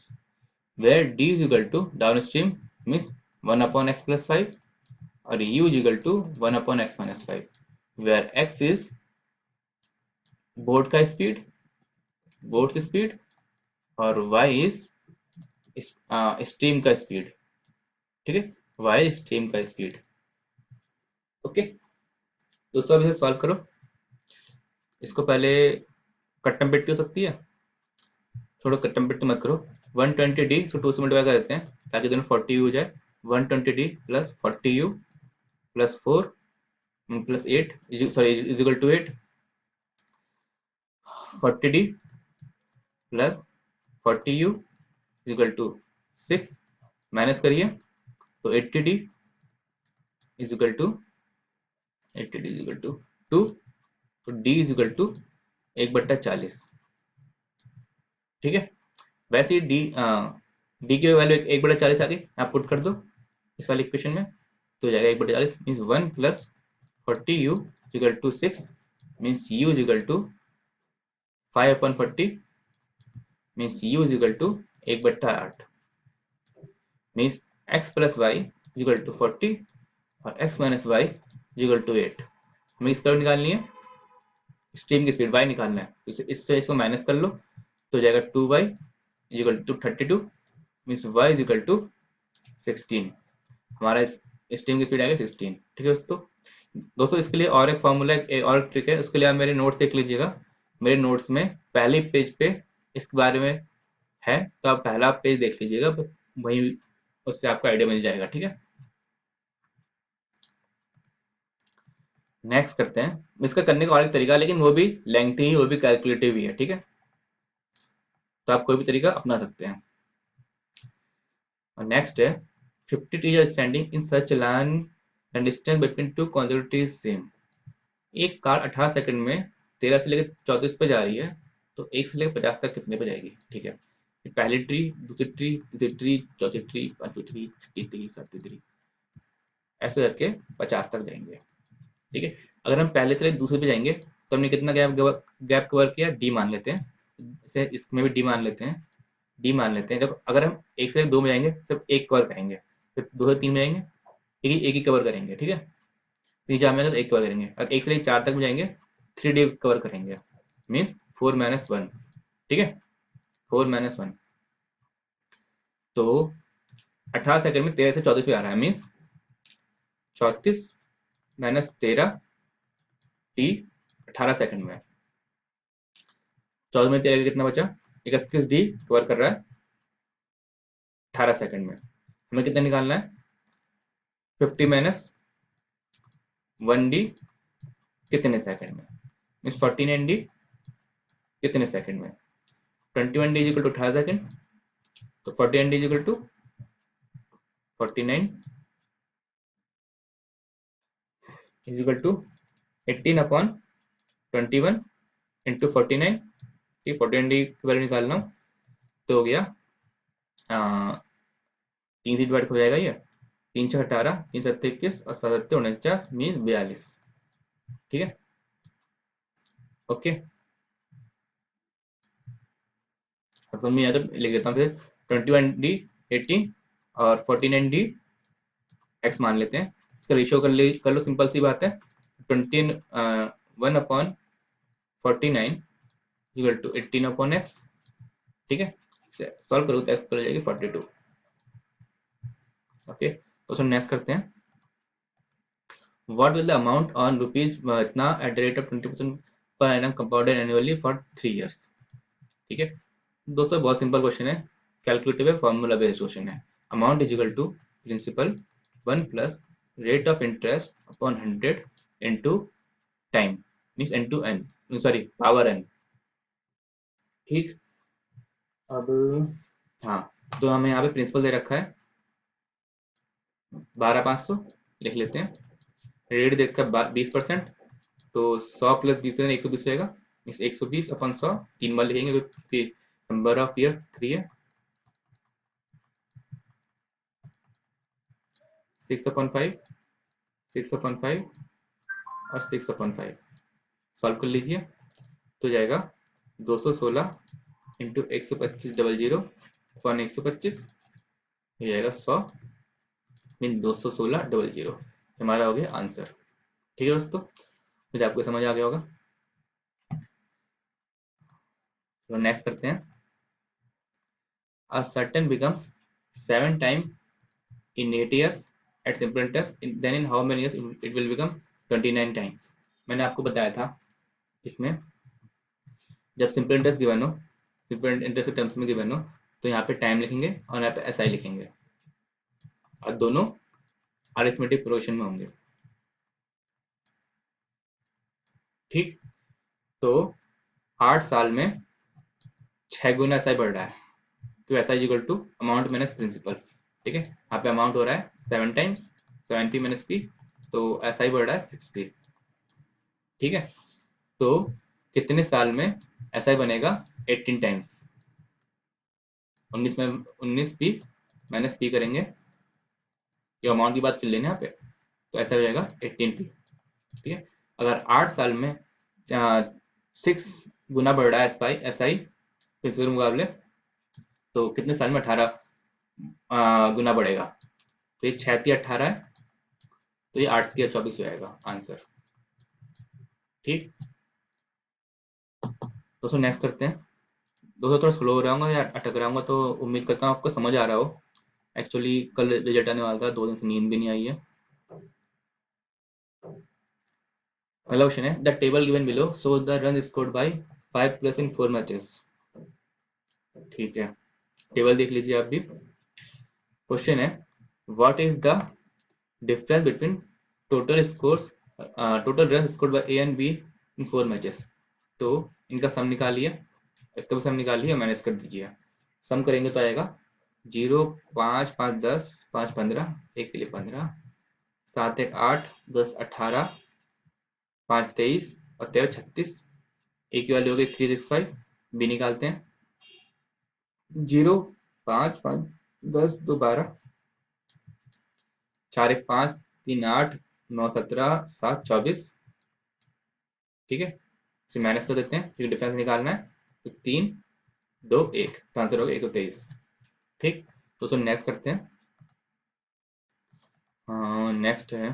A: where d is equal to downstream means 1/x plus 5 और u is equal to 1/x minus 5, where x is boat का स्पीड, बोट की speed, और y is stream का speed. ठीक है, y stream का speed. Okay दोस्तों, अब इसे सॉल्व करो। इसको पहले कट्टम पेट हो सकती है, थोड़ा कट्टम पेट मत करो। 120d इसको 2 से मल्टीप्लाई कर देते हैं ताकि दोनों 40u हो जाए। 120d plus 40u plus 4 plus 8 sorry is equal to 8। 40d plus 40u is equal to 6, minus करिए तो 80d is equal to 80d is equal to 2, तो d इज इक्वल टू 1/40। ठीक है, वैसे ही d की वैल्यू 1/40 आ गई, आप पुट कर दो इस वाले इक्वेशन में, तो हो जाएगा 1/40 means 1 plus 40u equal to 6 means u is equal to 5/40 means u is equal to 1/8 means x plus y equal to 40 और x minus y equal to 8। हमें इसका निकालनी है स्ट्रीम की स्पीड, y निकालना है, इससे इसको माइनस कर लो, तो हो जाएगा 2y इजिकल टू 32 मीन्स y इजिकल टू 16। हमारा स्ट्रिंग की स्पीड आएगा 16। ठीक है दोस्तों। दोस्तों इसके लिए और एक फॉर्मूला, एक और ट्रिक है, उसके लिए आप मेरे नोट्स देख लीजिएगा। मेरे नोट्स में पहले पेज पे इसके बारे में है, तो आप पहला पेज देख लीजिएगा, वही उससे आपको आइडिया मिल जाएगा। ठीक है, नेक्स्ट करते हैं। इसका करने का और एक तरीका है, लेकिन वो भी लेंथी ही, वो भी कैलकुलेटिव ही है। ठीक है, तो आप कोई भी तरीका अपना सकते हैं। और नेक्स्ट है 50 trees are standing in such line and distance between two consecutive trees सेम। एक कार 18 सेकंड में 13 से लेकर 34 पे जा रही है, तो 1 से लेकर 50 तक कितने पे जाएगी। ठीक है, पहली ट्री, दूसरी ट्री, तीसरी ट्री, चौथी ट्री, पांचवी ट्री, छठी ट्री, सातवीं ट्री, ऐसे करके 50 तक जाएंगे। ठीक है, अगर हम पहले से लेकर दूसरे पे जाएंगे तो हमने कितना गैप कवर किया, डी मान लेते हैं। जैसे इसमें भी डी मान लेते हैं, डी मान लेते हैं। जब अगर हम एक से दो में जाएंगे सिर्फ एक कवर करेंगे, फिर दो से तीन में जाएंगे एक ही कवर करेंगे। ठीक है, तीन चार में तो एक कवर करेंगे, और एक से लेकर चार तक में जाएंगे 3D कवर करेंगे, मीन्स 4 - 1। ठीक है, 4 - 1, तो 18 सेकंड में 13 से 34 पे आ रहा है, मीन्स 34 - 13 टी 18 सेकंड में। 14 में 13 कितना बचा, 31 डी कवर कर रहा है 18 सेकंड में। हमें कितना निकालना है, 50 - 1 डी कितने सेकंड में, मीन्स 49 डी कितने सेकंड में। 21 डी इक्वल टू 18 सेकंड, तो 49 d equal to 49 is equal to 18/21 into 49। ठीक, 49 डी की वैल्यू निकालना हूँ, तो हो गया 3 से डिवाइड हो जाएगा ये, 3 × 18, 3 × 7 = 21 और 7 × 49 मीन्स 42। ठीक है, ओके। तो मैं यहाँ तो लिख देता हूँ फिर 21 डी 18 और 49 डी एक्स मान लेते हैं। इसका रेशियो कर लो, सिंपल सी बात है। 1/49 इक्वल टू 18/x। ठीक है, सॉल्व करो तो एक्स पर जाएगी 42। ओके, तो सर नेक्स्ट करते हैं। What will the amount on rupees इतना at the rate of 20% per annum compounded annually for 3 years. ठीक है दोस्तों, बहुत सिंपल क्वेश्चन है, कैलकुलेटिव है, फॉर्मूला बेस्ड क्वेश्चन है। Amount is equal to principal 1 plus rate of interest upon 100 into time, means n to n, sorry power n। ठीक, अब हाँ, तो हमें यहाँ पे प्रिंसिपल दे रखा है 12,500, लिख लेते हैं। रेट दे रखा है 20%, तो 100 प्लस 20% 120 रहेगा, मीन्स 120/100, 3 बार लिखेंगे क्योंकि नंबर ऑफ ईयर्स 3 है। 6/5, 6/5 और 6/5 सॉल्व कर लीजिए, तो जाएगा 216 इंटू 125 अपॉन 125, हो जाएगा 100 मीन 216 हमारा हो गया आंसर। ठीक है दोस्तों, मुझे आपको समझ आ गया होगा। तो नेक्स्ट करते हैं। A certain becomes 7 times in 8 years at simple interest, then in how many years it will become 29 times। मैंने आपको बताया था इसमें, जब सिंपल इंटरेस्ट गिवन हो, सिंपल इंटरेस्ट के टर्म्स में गिवन हो, तो यहाँ पे टाइम लिखेंगे और यहाँ पे एसआई लिखेंगे, और दोनों अरिथमेटिक प्रोग्रेशन में होंगे। ठीक, तो 8 साल में 6 गुना एसआई बढ़ रहा है, तो SI equal to amount minus principal. ठीक है, यहाँ पे अमाउंट हो रहा है 7 टाइम्स 7p - p, तो एसआई बढ़ रहा है 6p। ठीक है, तो कितने साल में एसआई बनेगा 18 टाइम्स, 19 में 19p - p करेंगे, ये अमाउंट की बात कर लेना यहाँ पे, तो ऐसा हो जाएगा 18p। ठीक है, अगर 8 साल में 6 गुना बढ़ रहा है एसआई प्रिंसिपल के मुकाबले, तो कितने साल में 18 गुना बढ़ेगा, तो ये 6×3 = 18 है, तो ये 8×3 = 24 हो जाएगा आंसर। ठीक दोस्तों, नेक्स्ट करते हैं। दोस्तों थोड़ा स्लो हो रहा हूँ या अटक रहा हूँ, तो उम्मीद करता हूँ आपको समझ आ रहा हो। एक्चुअली कल रिजल्ट आने वाला था, 2 दिन से नींद भी नहीं आई है। अगला क्वेश्चन है, the table given below so the run scored by 5 plus in 4 matches. ठीक है, टेबल देख लीजिए आप भी। क्वेश्चन है, what is the difference between total scores total run scored by A and be in 4 matches. तो इनका सम निकालिए, इसका भी सम निकालिए, माइनस कर दीजिए। सम करेंगे तो आएगा 0, 5, 5, 10, 5, 15, एक के लिए 15, 7, 1, 8, 10, 18, 5, 23 और 13, 36। एक की वैल्यू हो गई 365, बी निकालते हैं। 0, 5, 5, 10, 2, 12, 4, 1, 5, 3, 8, 9, 17, 7, 24। ठीक है, इसे माइनस कर देते हैं क्योंकि डिफरेंस निकालना है। तो 3, 2, 1, तो आंसर हो गया 123। ठीक, तो उसको नेक्स्ट करते हैं। नेक्स्ट है,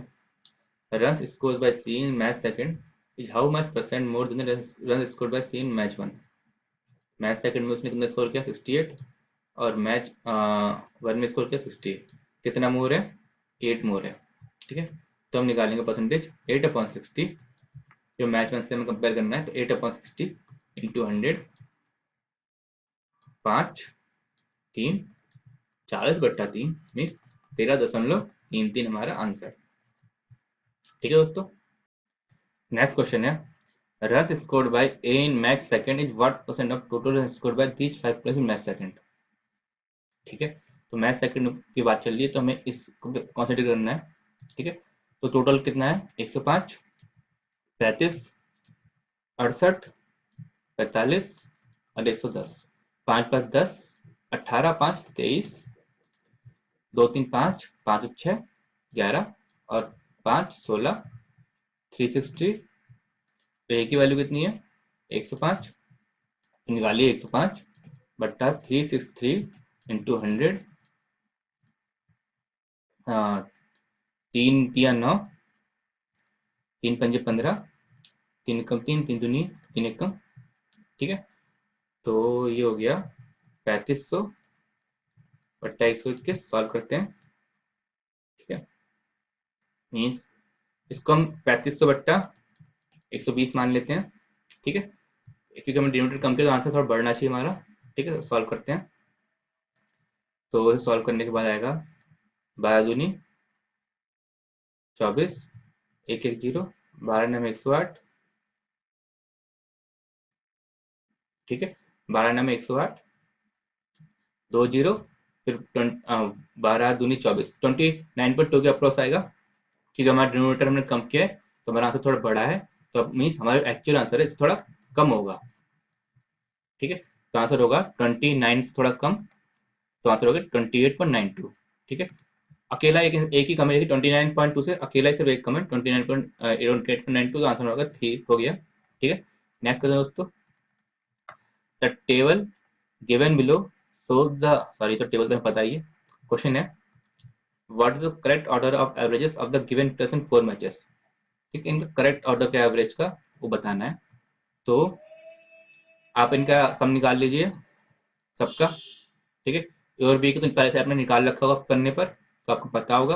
A: runs scored by C in match second is how much percent more than the runs scored by C in match 1। Match second में उसने कितना स्कोर किया 68, और मैच 1 में स्कोर किया 60। कितना मोर है, 8 मोर है। ठीक है, तो हम निकालेंगे परसेंटेज 8/60। जो मैच 1 से हमें कंपेयर करना है, तो 8/60 इंटू 100, 5, 3, 40/3 मीन्स 13.33 हमारा आंसर। ठीक है दोस्तों, नेक्स्ट क्वेश्चन है, runs scored by A in match second is what percent of total runs scored by these 5 players in match second। ठीक है, तो मैच सेकंड की बात चल रही है, तो हमें इसको कॉन्सेंट्रेट करना है। ठीक है, तो टोटल कितना है, 105, 35, 68, 45 और 110। 5, 5, 10, 18, 5, 23, 2, 3, 5, 5, 6, 11 और 5, 16, 360। तो ए की वैल्यू कितनी है, 105। निकालिए 105 बट्टा 363 इंटू 100। हाँ, 3 तिया 9, 3 पंजे 15, 3 कम 3, 3 दूनी 3 एक कम। ठीक है, तो ये हो गया 3500 बट्टा 100 के सॉल्व करते हैं। ठीक है, मीन्स इसको हम 3500 बट्टा 120 मान लेते हैं। ठीक है, क्योंकि हमें डिनोमिनेटर कम किया तो आंसर थोड़ा बढ़ना चाहिए हमारा। ठीक है, सॉल्व करते हैं। तो सॉल्व करने के बाद आएगा 12 दूनी 24, 1, 1, 0, 12 नाम 108। ठीक है, 12 नाम 108, 2 जीरो, फिर 12 दूनी 24, 29.2 के अप्रॉक्स आएगा। क्योंकि हमारा डिनोमिनेटर हमने कम किया है, तो हमारा आंसर थोड़ा बड़ा है, तो अब मीन्स हमारा एक्चुअल आंसर है थोड़ा कम होगा। ठीक है, तो आंसर होगा 29 से थोड़ा कम, तो आंसर होगा 28.92। ठीक है, अकेला एक ही कम है 29.2 से, अकेला ही सिर्फ एक कम है 29.92, तो आंसर होगा 3 हो गया। ठीक है, नेक्स्ट करते हैं दोस्तों, the table given below shows the, sorry तो टेबल तो हमें पता ही है। क्वेश्चन है, what is the correct order of averages of the given present 4 matches. ठीक है, इनका करेक्ट ऑर्डर का एवरेज का वो बताना है। तो आप इनका सम निकाल लीजिए सबका। ठीक है, और बी को तो पहले से आपने निकाल रखा होगा पन्ने पर, तो आपको पता होगा।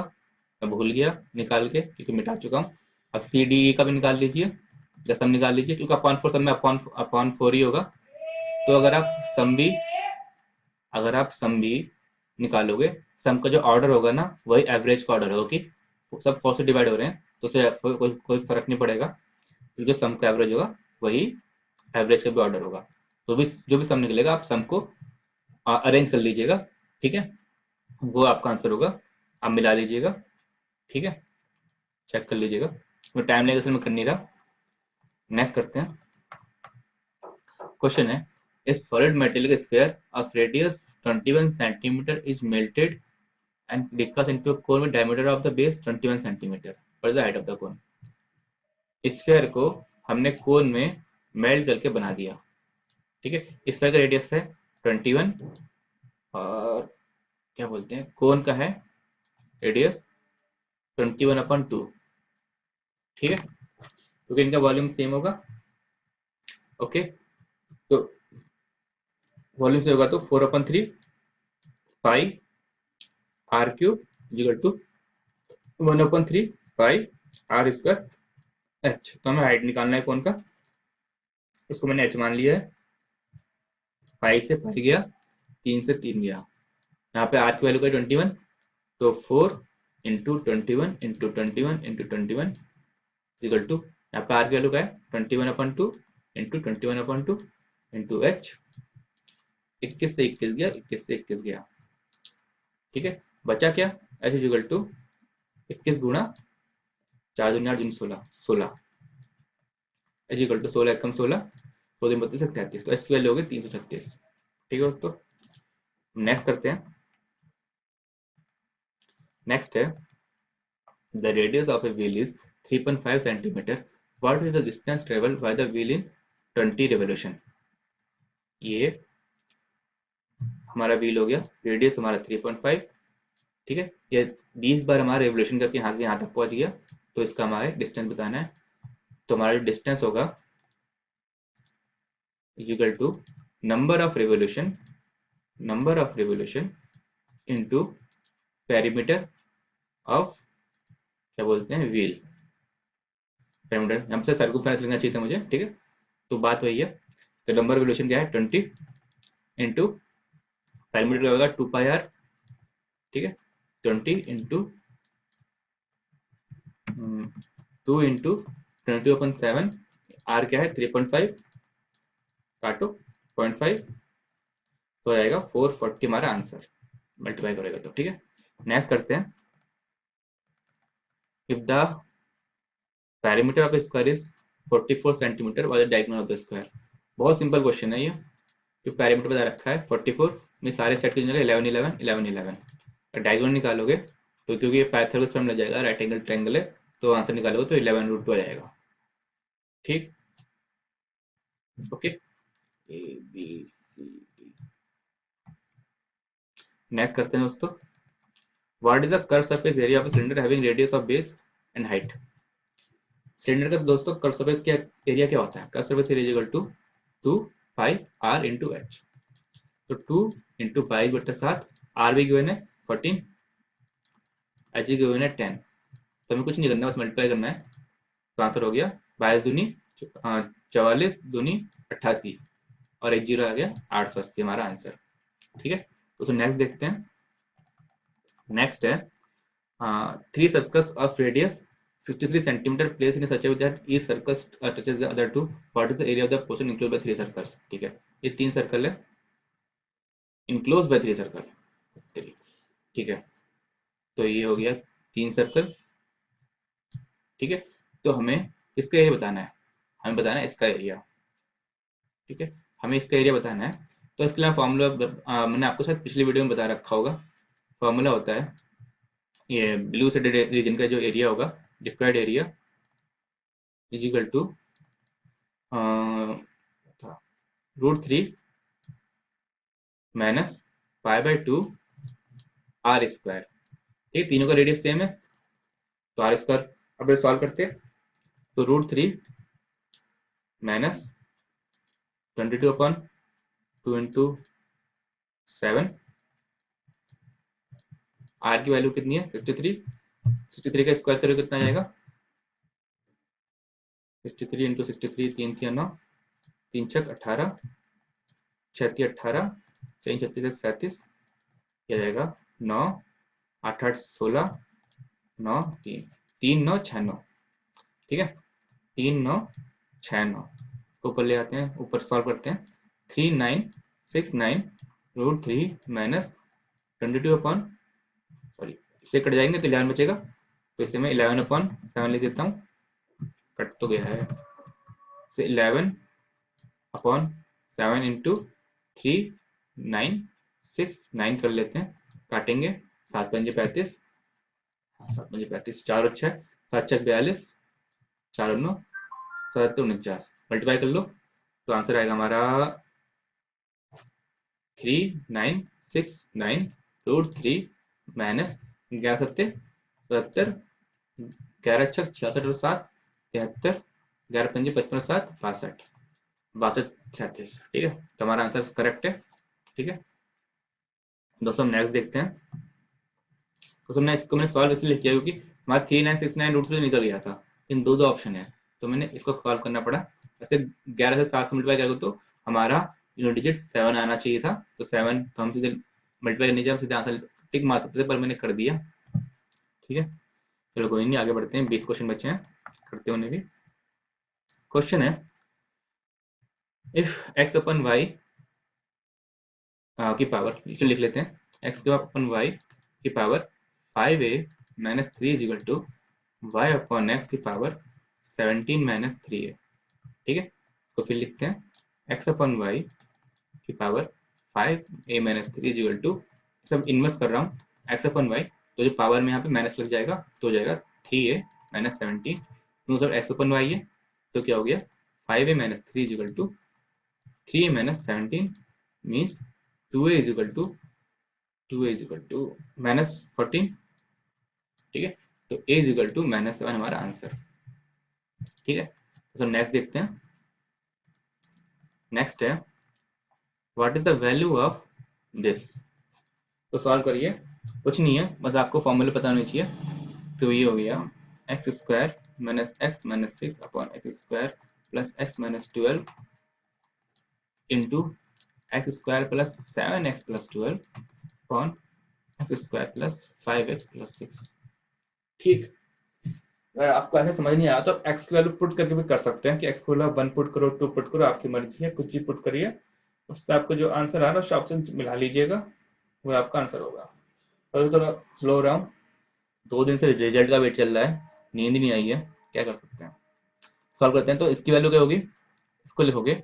A: मैं भूल गया निकाल के क्योंकि मिटा चुका हूँ। अब सी डी ई का भी निकाल लीजिए, या सम निकाल लीजिए, क्योंकि अपॉन 4 सब में अपॉन 4 ही होगा। तो अगर आप सम भी निकालोगे, सम का जो ऑर्डर होगा ना, वही एवरेज का ऑर्डर होगा कि सब 4 से डिवाइड हो रहे हैं, तो उससे कोई फर्क नहीं पड़ेगा, क्योंकि सम का एवरेज होगा वही एवरेज का भी ऑर्डर होगा। तो भी जो भी सम निकलेगा आप सम को अरेंज कर लीजिएगा। ठीक है, वो आपका आंसर होगा, आप मिला लीजिएगा। ठीक है, चेक कर लीजिएगा, तो टाइम लगेगा इसमें कर नहीं रहा। नेक्स्ट करते हैं। क्वेश्चन है, ए solid metallic sphere of radius 21 centimetre is melted and discuss into a cone with diameter of the base 21 centimeter. What is the height of the cone? Sphere को हमने कोन में मेल्ट करके बना दिया। ठीक है, स्फीयर का रेडियस है 21, और क्या बोलते हैं, कोन का है रेडियस 21/2। ठीक है, क्योंकि इनका वॉल्यूम सेम होगा। ओके, तो वॉल्यूम से होगा तो 4/3 pi R cube equal to 1/3 pi R square H. तो हमें हाइट निकालना है कौन का, उसको मैंने एच मान लिया है। पाई से पाई गया, 3 से 3 गया, यहाँ पे आर की वैल्यू का 21, तो 4 into 21 into 21 into 21 equal to, यहाँ पे आर की वैल्यू का है 21/2 इंटू 21/2 इंटू एच। 21 से 21 गया, 21 से 21 गया, ठीक है। बचा क्या, एच इक्वल टू 21 गुणा 4 दूनी 8 दूनी 16, 16 एच इक्वल टू 16 एकम 16, 2 दूनी 32 33, तो एच की वैल्यू होगी 336। ठीक है दोस्तों, नेक्स्ट करते हैं। नेक्स्ट है the radius of a wheel is 3.5 centimeter. What is the distance traveled by the wheel in 20 revolution? ये हमारा व्हील हो गया, रेडियस हमारा 3.5, ठीक है। ये 20 बार हमारा रेवोल्यूशन करके यहाँ से यहाँ तक पहुंच गया, तो इसका हमारे डिस्टेंस बताना है। तो हमारा डिस्टेंस होगा equal to number of revolution into perimeter of, क्या बोलते हैं, व्हील। पेरीमीटर हमसे सर्कमफेरेंस लिखना चाहिए था मुझे, ठीक है। तो बात वही है, तो नंबर रेवोल्यूशन क्या है 20 इंटू पेरीमीटर का होगा 2πr, ठीक है। 20 इंटू 2 इंटू 20/7, आर क्या है 3.5, काटो 0.5, तो आएगा 440 हमारा आंसर, मल्टीप्लाई करेगा तो, ठीक है। नेक्स्ट करते हैं, if the perimeter of square is 44 centimetre और the diagonal of the square. बहुत सिंपल क्वेश्चन है ये, जो पेरीमीटर बता रखा है 44 में सारे सेट की जगह 11 11 11 11, डायगोनल निकालोगे तो क्योंकि ये पाइथागोरस थ्योरम लग जाएगा, राइट एंगल ट्रायंगल है, तो आंसर निकालोगे तो 11√2 आ जाएगा, ठीक। Okay, A B C D. Next करते हैं दोस्तों, what is the curve surface area of cylinder having radius of base and height. Cylinder का दोस्तों कर्व सरफेस क्या एरिया क्या होता है, curve surface area equal to 2πr into h. तो 2 इंटू पाई बट्टा 7, आर भी गिवन है 14, एच गिवन है 10, तो हमें कुछ नहीं करना, बस मल्टीप्लाई करना है, तो आंसर हो गया 22 दूनी 44 दूनी 88, और एक जीरो आ गया 880 हमारा आंसर, ठीक है। तो नेक्स्ट देखते हैं। नेक्स्ट है 3 circles of radius 63 centimetre place in such a way that each circle touches the other two. What is the area of the portion enclosed by 3 circles? ठीक है, ये 3 सर्कल है, इनक्लोज बाय 3 सर्कल, 3, ठीक है। तो ये हो गया 3 सर्कल, ठीक है। तो हमें इसका एरिया बताना है, हमें बताना है इसका एरिया, ठीक है। हमें इसका एरिया बताना है, तो इसके लिए फॉर्मूला मैंने आपको शायद पिछली वीडियो में बता रखा होगा। फॉर्मूला होता है, ये ब्लू शेडेड रीजन का जो एरिया होगा, required area is equal to √3 minus π/2 R square, ठीक है। तीनों का रेडियस सेम है, तो आर स्क्वायर। अब सॉल्व करते हैं, तो √3 माइनस 22/2 इंटू 7, आर की वैल्यू कितनी है 63, 63 का स्क्वायर करोगे कितना आएगा 63 इंटू 63, 3 3 9, 3 6 18, 36 18, 4 36 37, क्या जाएगा 9 8 8 16, 9 3 3 9 6 9, ठीक है। 3 9 6 9, इसको ऊपर ले आते हैं, ऊपर सॉल्व करते हैं। 3 9 6 9 √3 माइनस 22 सॉरी, इससे कट जाएंगे तो 11 बचेगा, तो इसे मैं 11/7 लिख देता हूँ, कट तो गया है, से 11/7 इंटू 3 9 6 9 कर लेते हैं, काटेंगे 7 5 35, 7 5 35, 4 और 6 7 6 42, 4 और 9 77 49, मल्टीप्लाई कर लो, तो आंसर आएगा हमारा 3969 √3 माइनस 11 7 77, 11 6 66 और 7 73, 11 5 55 7 62, 62 37, ठीक है। तो हमारा आंसर करेक्ट है, ठीक है दोस्तों, नेक्स्ट देखते हैं। तो हमने इसको मैंने सॉल्व इसलिए किया क्योंकि हमारा 3969√3 निकल गया था, इन दो ऑप्शन है, तो मैंने इसको सॉल्व करना पड़ा। ऐसे 11 से 7 से मल्टीप्लाई करोगे तो हमारा यूनिट डिजिट 7 आना चाहिए था, तो 7 तो हम सीधे मल्टीप्लाई नहीं, जब सीधे आंसर टिक मार सकते थे, पर मैंने कर दिया। ठीक है चलो कोई नहीं, आगे बढ़ते हैं। 20 क्वेश्चन बचे हैं, करते हैं उन्हें भी। क्वेश्चन है इफ x अपन y की पावर, लिख लेते हैं, x अपन y की power 5a minus 3 is equal to y upon x की पावर 17 माइनस 3a। ठीक है इसको फिर लिखते हैं, x अपन y की power 5a minus 3 is equal to, सब इनवर्स कर रहा हूँ, x अपन y, तो जो पावर में यहाँ पे माइनस लग जाएगा तो हो जाएगा 3a माइनस 17, तो सब x अपन y है, तो क्या हो गया 5a minus 3 is equal to 3a minus 17 means 2a is equal to minus 14। ठीक है तो a is equal to minus 7 हमारा आंसर। ठीक है तो नेक्स्ट देखते हैं। नेक्स्ट है what is the value of this. तो सॉल्व करिए, कुछ नहीं है, बस आपको फॉर्मूला पता होना चाहिए। तो ये हो गया x square minus x minus 6 upon x square plus x minus 12 into x square plus 7x plus 12 upon x square plus 5x plus 6। ठीक, अगर आपको ऐसे समझ नहीं आया तो एक्स की वैल्यू पुट करके भी कर सकते हैं कि एक्स की वैल्यू 1 पुट करो, 2 पुट करो, आपकी मर्जी है, कुछ भी पुट करिए, उससे आपको जो आंसर आ रहा है उससे ऑप्शन मिला लीजिएगा, वो आपका आंसर होगा। और थोड़ा स्लो हो रहा हूँ, 2 दिन से रिजल्ट का वेट चल रहा है, नींद नहीं आई है, क्या कर सकते हैं। सॉल्व करते हैं, तो इसकी वैल्यू क्या होगी, इसको लिखोगे,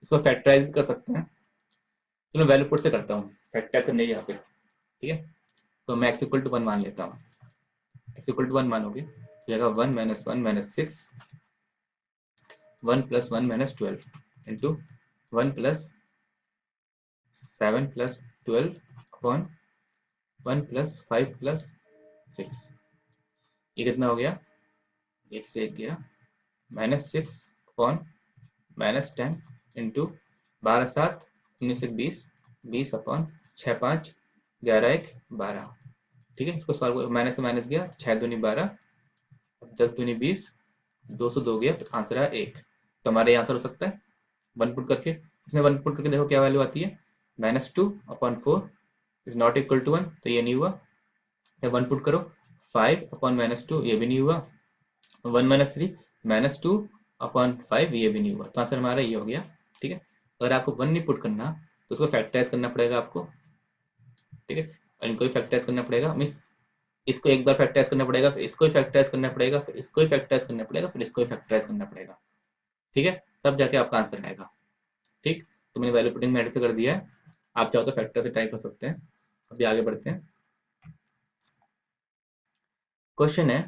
A: इसको फैक्टराइज भी कर सकते हैं, तो मैं वैल्यू पुट से करता हूँ, फैक्टराइज करने यहाँ पे। ठीक है तो मैं एक्स इक्वल टू 1 मान लेता हूँ, एक्स इक्वल टू 1 मानोगे तो जाएगा 1 minus 1 minus 6 1 plus 1 minus 12 into 1 plus 7 plus 12 upon 1 plus 5 plus 6। ये कितना हो गया, एक से एक गया, minus 6 upon minus 10 into 12 7 19 1 20 20 upon 6 5 11 1 12। ठीक है इसको सॉल्व, माइनस से माइनस गया, 6 दूनी 12 10 दूनी 20 202 गया, तो आंसर है 1। तो हमारा ये आंसर हो सकता है। 1 पुट करके, इसमें 1 पुट करके देखो क्या वैल्यू आती है, -2 upon 4 is not equal to 1, तो ये नहीं हुआ। या 1 पुट करो 5 अपॉन -2, ये भी नहीं हुआ। 1 माइनस 3 -2 अपॉन 5, ये भी नहीं हुआ, तो आंसर हमारा ये हो गया। ठीक है अगर आपको 1 नहीं पुट करना तो उसको फैक्टराइज करना पड़ेगा आपको। ठीक है और इनको भी फैक्टराइज करना पड़ेगा, मीन्स इसको एक बार फैक्टराइज करना पड़ेगा, फिर इसको ही फैक्टराइज करना पड़ेगा, फिर इसको ही फैक्टराइज करना पड़ेगा, फिर इसको ही फैक्टराइज करना पड़ेगा। ठीक है तब जाके आपका आंसर आएगा। ठीक तो मैंने वैल्यू पुटिंग मेथड से कर दिया है, आप चाहो तो फैक्टर से ट्राई कर सकते हैं। अभी आगे बढ़ते हैं। क्वेश्चन है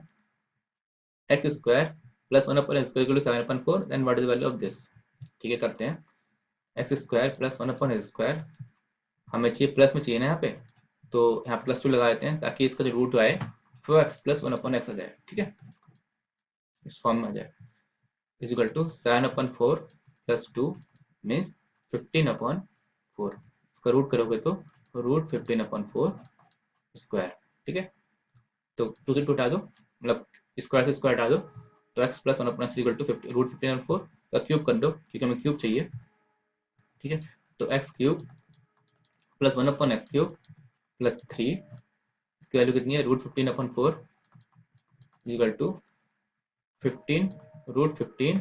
A: x square plus 1 upon x square 7 upon 4, then what is the value of this. ठीक है करते हैं, x square plus 1 upon x square, हमें चाहिए प्लस में चाहिए ना यहाँ पे, तो यहाँ +2 लगा देते हैं ताकि इसका जो रूट आए वो एक्स प्लस 1 अपॉन एक्स आ जाए। ठीक है इस फॉर्म में आ जाए, is equal to 7 upon 4 plus 2 means 15 upon 4, इसका रूट करोगे तो रूट 15 अपॉन 4 स्क्वायर। ठीक है तो 2 से 2 हटा दो, मतलब स्क्वायर से स्क्वायर हटा दो, तो x plus 1 upon x equal to root 15 upon 4 का क्यूब कर दो, क्योंकि हमें क्यूब चाहिए। ठीक है तो x cube plus 1 upon x cube plus 3, इसकी वैल्यू कितनी है, root 15 upon 4 equal to 15 root 15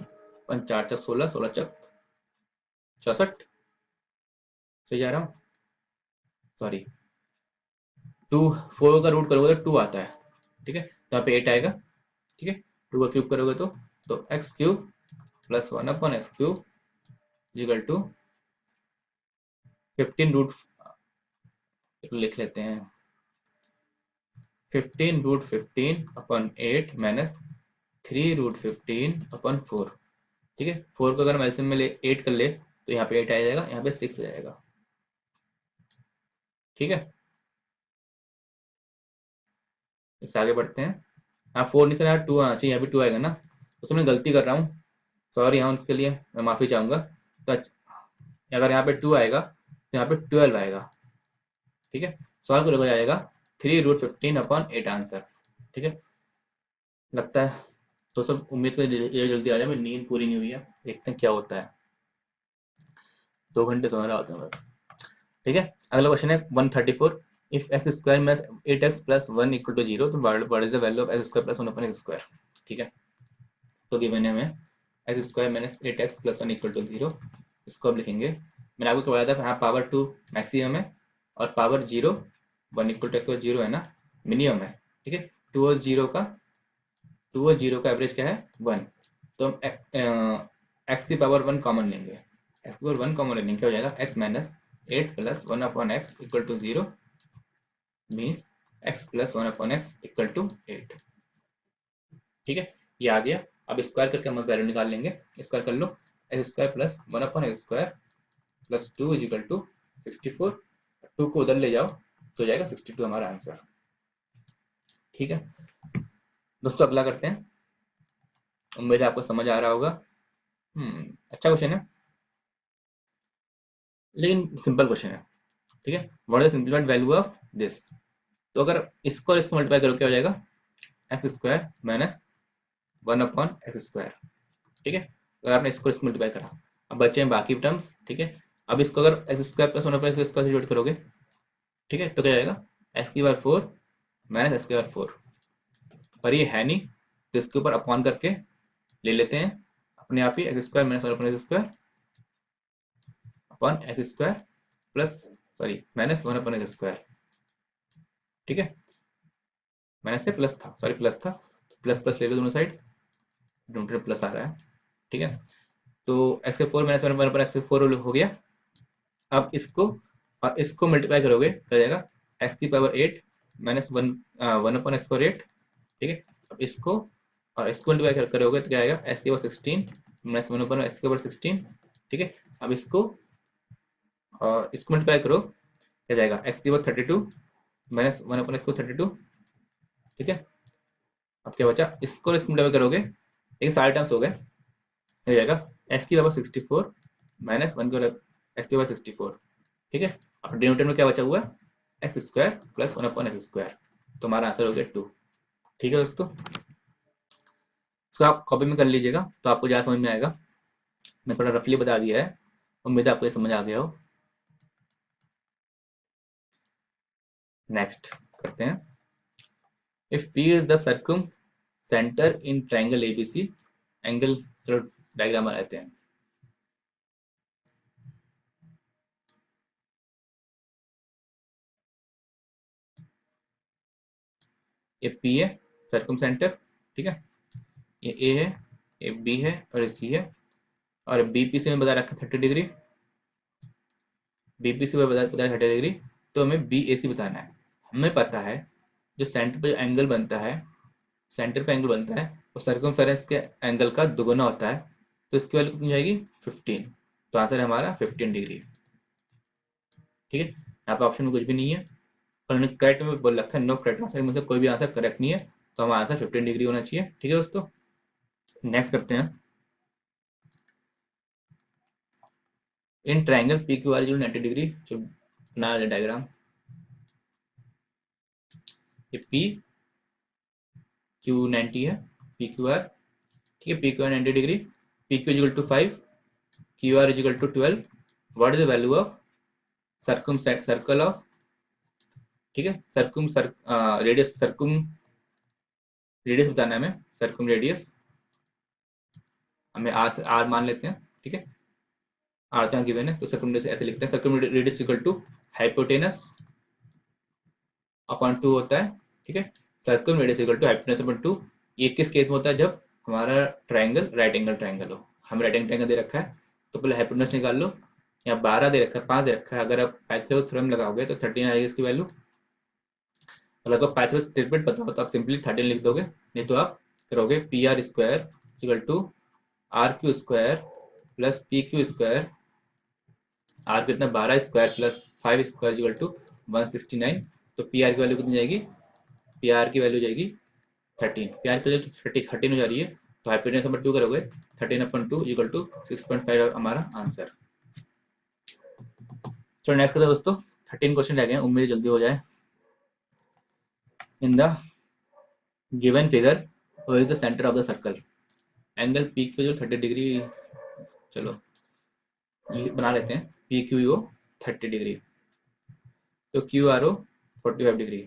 A: 4 चक 16 16 चक 64, सही जा रहा हूँ, सॉरी 2 4 का रूट करोगे तो 2 आता है। ठीक है तो यहाँ पे 8 आएगा। ठीक है 2 का क्यूब करोगे तो x cube plus 1 upon x cube equal to 15 root, लिख लेते हैं 15 root 15 upon 8 minus 3 root 15 upon 4। ठीक है 4 को अगर हम एलसीएम में ले 8 कर ले तो यहाँ पे 8 आ जाएगा, यहाँ पे 6 आ जाएगा। ठीक है इससे आगे बढ़ते हैं। हाँ 4 नहीं सर, यहाँ 2 आना चाहिए, यहाँ भी 2 आएगा ना, उसमें मैं गलती कर रहा हूँ, सॉरी यहाँ उसके लिए मैं माफ़ी चाहूँगा। तो अगर यहाँ पे 2 आएगा तो यहाँ पे 12 आएगा। ठीक है, सॉल्व करोगे आएगा 3√15/8 आंसर। ठीक है, लगता है तो सब उम्मीद कर ये जल्दी आ जाए, मेरी नींद पूरी नहीं हुई है, देखते हैं क्या होता है। 2 घंटे सो रहा होता है बस। ठीक है, अगला क्वेश्चन है 134। इफ एक्स स्क्वायर में 8x प्लस 1 इक्वल टू 0, तो what is the value of x square plus 1 upon x square. ठीक है, तो गिवन है हमें x square minus 8x plus 1 equal to 0। इसको अब लिखेंगे, मैंने आपको बताया था यहाँ पावर 2 मैक्सिमम है और पावर 0 1 इक्वल टू एक्स 0 है ना, मिनिमम है। ठीक है, 2 और 0 का एवरेज क्या है 1। तो हम एक्स की पावर 1 कॉमन लेंगे, एक्स की पावर 1 कॉमन लेंगे, क्या हो जाएगा x minus 8 plus 1 upon x equal to 0 means x plus 1 upon x equal to 8। ठीक है, ये आ गया। अब स्क्वायर करके हम वैल्यू निकाल लेंगे। स्क्वायर कर लो, X square plus 1 upon x square plus 2 is equal to 64। 2 को उधर ले जाओ तो हो जाएगा 62 हमारा आंसर। ठीक है दोस्तों, अगला करते हैं। उम्मीद है आपको समझ आ रहा होगा। अच्छा क्वेश्चन है, लेकिन सिंपल क्वेश्चन है। ठीक है, what is simplified value of this. तो अगर इसको और इसको मल्टीप्लाई करो क्या हो जाएगा x square minus 1 upon x square. ठीक है, अगर आपने इसको इसको मल्टीप्लाई करा, अब बचे हैं बाकी टर्म्स। ठीक है, अब इसको अगर x square plus 1 upon x square से डिवाइड करोगे, ठीक है, तो क्या जाएगा एक्स की पावर 4 माइनस एक्स की पावर 4। पर ये है नहीं, तो इसके ऊपर अपॉन करके ले लेते हैं अपने आप ही X square minus 1 upon x square upon x square plus sorry minus 1 upon x square. ठीक है, माइनस से प्लस था, सॉरी प्लस था, प्लस प्लस ले लो दोनों साइड, डिनोमिनेटर प्लस आ रहा है। ठीक है, तो एक्स के 4 माइनस 1 पर एक्स के 4 हो गया। अब इसको और इसको मल्टीप्लाई करोगे तो आ जाएगा एक्स की power 8 minus 1 upon x power 8। ठीक है, अब इसको और इसको मल्टीप्लाई करोगे तो क्या आएगा एक्स की पावर 16 माइनस 1 अपॉन एक्स की पावर 16। ठीक है, अब इसको और इसको मल्टीप्लाई करो क्या जाएगा एक्स की पावर 32 माइनस 1 अपॉन एक्स की पावर 32। ठीक है, अब क्या बचा, इसको इसको मल्टीप्लाई करोगे, एक सारे टर्म्स हो गए, हो जाएगा एक्स की पावर 64 माइनस 1 की एक्स की पावर 64। ठीक है, अब डिनोमिनेटर में क्या बचा हुआ x square plus 1 upon x square, तो हमारा आंसर हो गया 2। ठीक है दोस्तों, इसको आप कॉपी में कर लीजिएगा तो आपको ज़्यादा समझ में आएगा। मैं थोड़ा रफली बता दिया है, उम्मीद है आपको ये समझ आ गया हो। नेक्स्ट करते हैं, if P is the circum centre in triangle ABC angle, चलो डायग्राम बनाते हैं। ये पी है सर्कम सेंटर, ठीक है, ये ए है, ये बी है और ये सी है, और बीपीसी में बता रखा है 30 डिग्री, बीपीसी में बता 30 डिग्री, तो हमें बी ए सी बताना है। हमें पता है जो सेंटर पे एंगल बनता है, सेंटर पे एंगल बनता है वो सर्कमफेरेंस के एंगल का दुगुना होता है, तो इसकी वैल्यू कितनी जाएगी 15। तो आंसर है हमारा 15 डिग्री। ठीक है, यहाँ पे ऑप्शन में कुछ भी नहीं है और उन्होंने करेक्ट में बोल रखा है नो करेक्ट आंसर, मुझसे कोई भी आंसर करेक्ट नहीं है, तो हमारा आंसर 15 डिग्री होना चाहिए। ठीक है दोस्तों, नेक्स्ट करते हैं। In triangle P Q are जो 90 डिग्री, जो बना डायग्राम, ये पी क्यू 90 है, पी क्यू आर, ठीक है, P Q R 90 degree, P Q is equal to 5, Q R is equal to 12। What is the value of circle of, ठीक है, radius, radius बताना है हमें, सर्कुम रेडियस हमें आर मान लेते हैं। ठीक है, आर तो गिवन है, तो सर्कुम रेडियस ऐसे लिखते हैं, circumradius equal to hypotenuse upon 2 होता है। ठीक है, circumradius equal to hypotenuse upon 2। ये किस केस में होता है, जब हमारा ट्राइंगल राइट एंगल ट्राइंगल हो। हम राइट एंगल ट्राइंगल दे रखा है, तो पहले हाइपोटेनस निकाल लो, यहाँ 12 दे रखा है, 5 दे रखा है, अगर आप पाइथागोरस थ्योरम लगाओगे तो 13 आएगी इसकी वैल्यू। अगर आपको पाइथागोरस ट्रीटमेंट पता हो तो आप सिंपली 13 लिख दोगे, नहीं तो आप करोगे P R square equal to R Q square plus P Q square, R कितना 12 square plus 5 square equal to 169। तो पी आर की वैल्यू कितनी जाएगी, पी आर की वैल्यू जाएगी 13, पी आर की वैल्यू 13 हो जा रही है, तो हाइपोटेनस नंबर 2 करोगे 13 अपॉन 2 इक्वल टू 6.5 हमारा आंसर। चलो नेक्स्ट करते हैं दोस्तों, 13 क्वेश्चन रह गए हैं, उम्मीद जल्दी हो जाए। In the given figure where is the centre of the circle, angle P Q जो 30 डिग्री, चलो बना लेते हैं, पी क्यू ओ 30 डिग्री, तो क्यू आर ओ 45 डिग्री,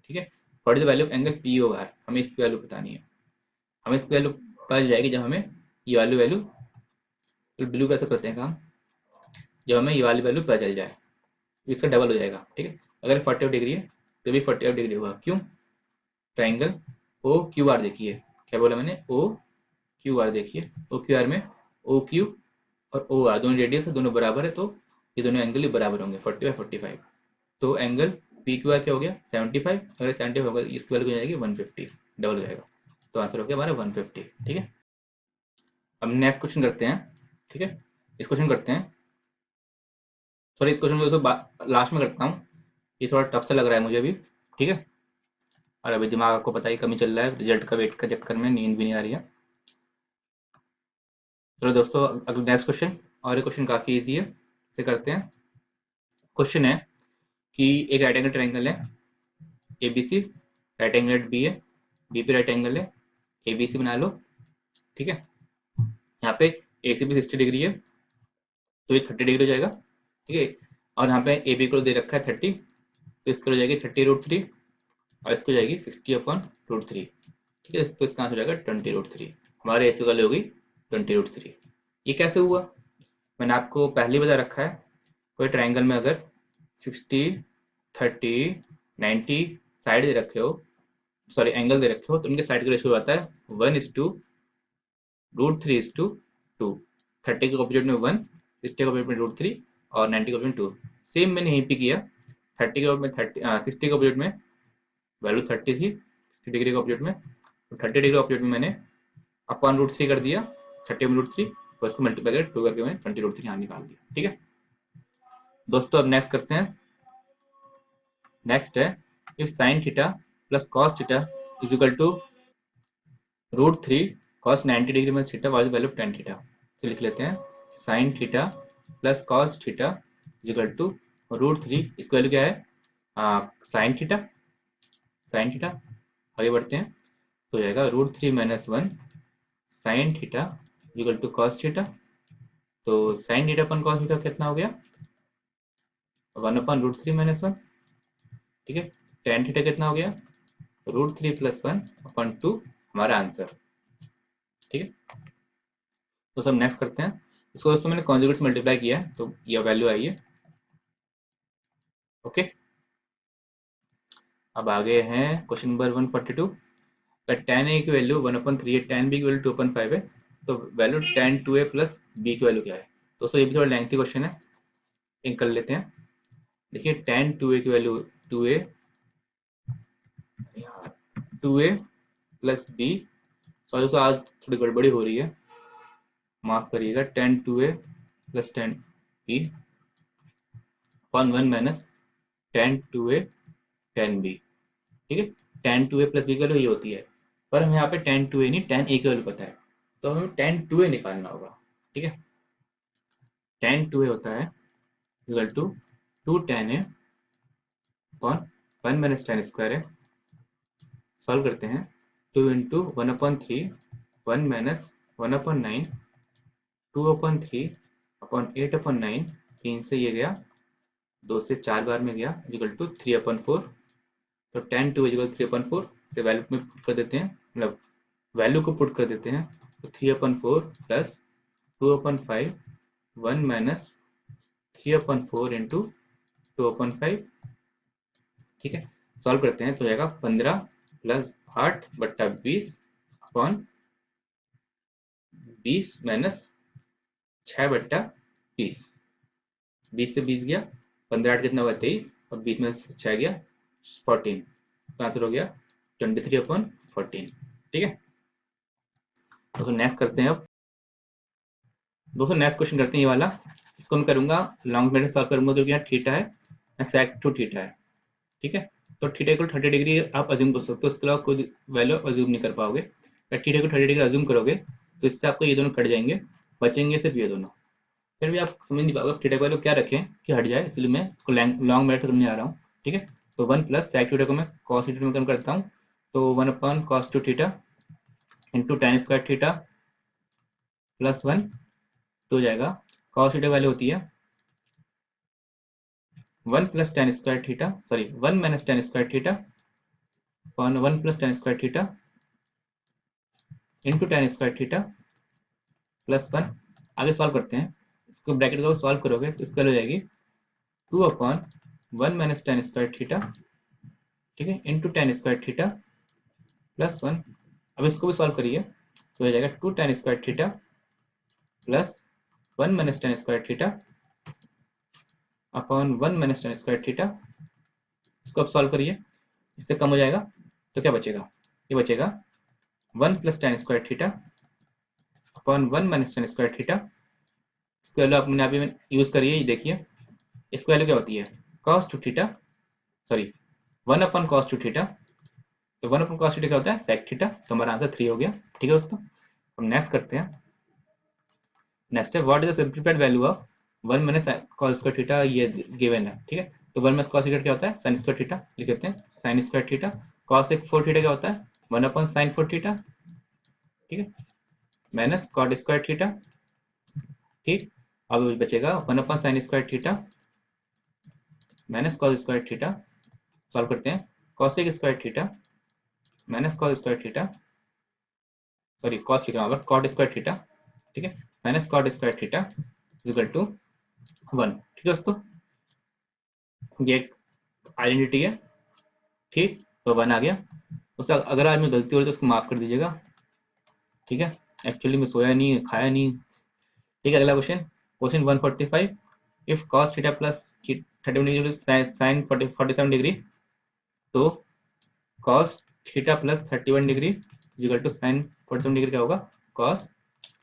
A: ठीक है। What is the value of angle P O R, हमें इसकी वैल्यू बतानी है। हमें इसकी वैल्यू पता जाएगी जब हमें ये वाली वैल्यू, ब्लू कैसे करते हैं काम, जब हमें ये वाली वैल्यू पता चल जाए, इसका डबल हो जाएगा, ठीक है। अगर 45 डिग्री है तो भी 45 डिग्री होगा, क्यों, ट्राइंगल ओ क्यू आर देखिए, क्या बोला मैंने, ओ क्यू आर देखिए, ओ क्यू आर में ओ क्यू और ओ आर दोनों रेडियस है, दोनों बराबर है, तो ये दोनों एंगल ही बराबर होंगे 45 45। तो एंगल पी क्यू आर क्या हो गया 75, अगर 75 होगा इसकी वैल्यू हो जाएगी 150, डबल हो जाएगा, तो आंसर हो गया हमारा 150, ठीक है। अब नेक्स्ट क्वेश्चन करते हैं, ठीक है, इस क्वेश्चन करते हैं, सॉरी इस क्वेश्चन को दोस्तों लास्ट में करता हूँ, ये थोड़ा टफ सा लग रहा है मुझे भी, ठीक है। और अभी दिमाग आपको पता ही कमी चल रहा है, रिजल्ट का वेट का चक्कर में नींद भी नहीं आ रही है। चलो दोस्तों अगला नेक्स्ट क्वेश्चन, और ये क्वेश्चन काफ़ी इजी है, इसे करते हैं। क्वेश्चन है कि एक राइट एंगल ट्राइंगल है A B C, right angle B है, बी पे राइट एंगल है, ए बी सी बना लो, ठीक है। यहाँ पे ए सी बी 60 डिग्री है, तो ये 30 डिग्री हो जाएगा, ठीक है। और यहाँ पे ए बी को दे रखा है 30, तो इसको हो जाएगी 30√3, और इसको जाएगी 60/√3, ठीक है। तो इसका आंसर हो जाएगा 20√3, हमारे ऐसी वाली होगी 20√3। ये कैसे हुआ, मैंने आपको पहले बता रखा है, कोई ट्राइंगल में अगर 60 30 90 साइड दे रखे हो, सॉरी एंगल दे रखे हो, तो उनके साइड का रेशियो आता है 1:√3:2, 30 के ऑपोजिट में 1, 60 के ऑपोजिट में √3 और 90 के ऑपोजिट में 2। सेम मैंने यहीं पे किया, 30 के ऑपोजिट में 60 के ऑपोजिट में वैल्यू 30 थी, 60 डिग्री के ऑपोजिट में, तो 30 डिग्री ऑपोजिट में मैंने अपॉन √3 कर दिया, 30/√3, और इसको मल्टीप्लाई करके 2 करके मैंने 20√3 यहाँ निकाल दिया, ठीक है दोस्तों। अब नेक्स्ट करते हैं, नेक्स्ट है if sine theta plus cos theta is equal to √3 cos 90 degree minus theta, what is value of tan theta. तो लिख लेते हैं sine theta plus cos theta is equal to √3, इसकी वैल्यू क्या है साइन थीटा, साइन थीटा, आगे बढ़ते हैं, तो जाएगा √3 - 1 sine theta equal to cos theta, तो sine theta upon cos theta कितना हो गया 1/√3 - 1, ठीक है। tan थीटा कितना हो गया √3 + 1/2, हमारा आंसर, ठीक है। तो सब नेक्स्ट करते हैं, इसको दोस्तों मैंने कॉन्जुगेट से मल्टीप्लाई किया है, तो यह वैल्यू आई है, ओके। अब आगे हैं क्वेश्चन नंबर 142, tan a की वैल्यू 1/3 है, tan b की वैल्यू 2/5 है, तो वैल्यू tan 2a + b की वैल्यू क्या है। दोस्तों ये भी थोड़ा लेंथी क्वेश्चन है, इन कर लेते हैं। देखिए tan 2a की वैल्यू 2a + b, सॉरी दोस्तों आज थोड़ी गड़बड़ी हो रही है, माफ करिएगा, tan 2a + tan b upon 1 - tan 2a tan b, ठीक है। tan 2a + b की वैल्यू ये होती है, पर हमें यहाँ पे tan 2a नहीं tan a की वैल्यू पता है, तो हमें tan 2a निकालना होगा, ठीक है। tan 2a होता है equal to 2 tan a upon 1 - tan square है, सॉल्व करते हैं, 2 × 1/3 1 - 1/9 2/3 अपॉन 8/9, 3 से ये गया, 2 से 4 बार में गया, इक्वल टू 3/4, तो tan 2 इक्वल 3/4 से वैल्यू में पुट कर देते हैं, मतलब वैल्यू को पुट कर देते हैं, तो 3/4 + 2/5 1 - 3/4 × 2/5, ठीक है। सॉल्व करते हैं तो जाएगा 15 + 8/20 अपॉन 20 - 6/20, 20 से 20 गया, 15 8 कितना हुआ 23, और 20 में से 6 गया 14, तो आंसर हो गया 23/14, ठीक है। दोस्तों नेक्स्ट करते हैं, अब दोस्तों नेक्स्ट क्वेश्चन करते हैं ये वाला, इसको मैं करूंगा लॉन्ग मेथड सॉल्व करूंगा, क्योंकि यहाँ थीटा है, sec टू थीटा है, ठीक है। तो थीटा इक्वल 30 डिग्री आप अज्यूम कर सकते हो, उसके अलावा कोई वैल्यू अज्यूम नहीं कर पाओगे। अगर थीटा को 30 डिग्री अज्यूम करोगे तो इससे आपको ये दोनों कट जाएंगे, बचेंगे सिर्फ ये दोनों, फिर भी आप समझ नहीं पाओगे थीटा का वैल्यू क्या रखें कि हट जाए, इसलिए मैं इसको लॉन्ग मेथड से करने आ रहा हूँ। ठीक है, तो 1 प्लस सेक थीटा को मैं कॉस थीटा में कम करता हूँ, तो 1 upon cos two theta into ten square theta plus 1, तो हो जाएगा कॉस थीटा वैल्यू होती है 1 plus ten square theta, sorry 1 minus ten square theta upon 1 plus ten square theta into ten square theta plus 1। आगे solve करते हैं, इसको bracket को सॉल्व करोगे तो इसका हो जाएगी 2 upon 1 minus ten square theta, ठीक है, into ten square theta plus 1। अब इसको भी सॉल्व करिए तो हो जाएगा 2 ten square theta plus 1 minus ten square theta upon 1 minus ten square theta. इसको अब सॉल्व करिए, इससे कम हो जाएगा तो क्या बचेगा, ये बचेगा 1 plus ten square theta upon 1 minus ten square theta. इसकी वैल्यू आपने अभी यूज करिए, देखिए इसकी वैल्यू क्या होती है cos two theta, sorry 1 upon cos two theta, तो 1 अपॉन cos थीटा क्या होता है sec थीटा, तो हमारा आंसर 3 हो गया। ठीक है दोस्तों, अब नेक्स्ट करते हैं। नेक्स्ट है what is the simplified value of 1 minus cos square theta, ये गिवन है। ठीक है, तो 1 माइनस cos थीटा क्या होता है sin स्क्वायर थीटा, लिख देते हैं sin स्क्वायर थीटा। cos एक 4 थीटा क्या होता है 1 अपॉन sin 4 थीटा, ठीक है, माइनस cot स्क्वायर थीटा। ठीक, अब बचेगा 1 upon sin square theta minus cos square theta. Solve करते हैं, cosec square theta minus cos square theta, sorry cos लिख रहा हूँ अगर cot स्क्वायर थीटा, ठीक है, minus cot square theta is equal to 1। ठीक है दोस्तों, ये एक आइडेंटिटी है। ठीक, तो 1 आ गया। उससे अगर आज में गलती हो रही तो उसको माफ कर दीजिएगा। ठीक है, एक्चुअली मैं सोया नहीं, खाया नहीं। ठीक है, अगला question, question 145, if cos theta plus 31 degree sin 47 degree, तो cos theta plus 31 degree equal to sin 47 degree क्या होगा cos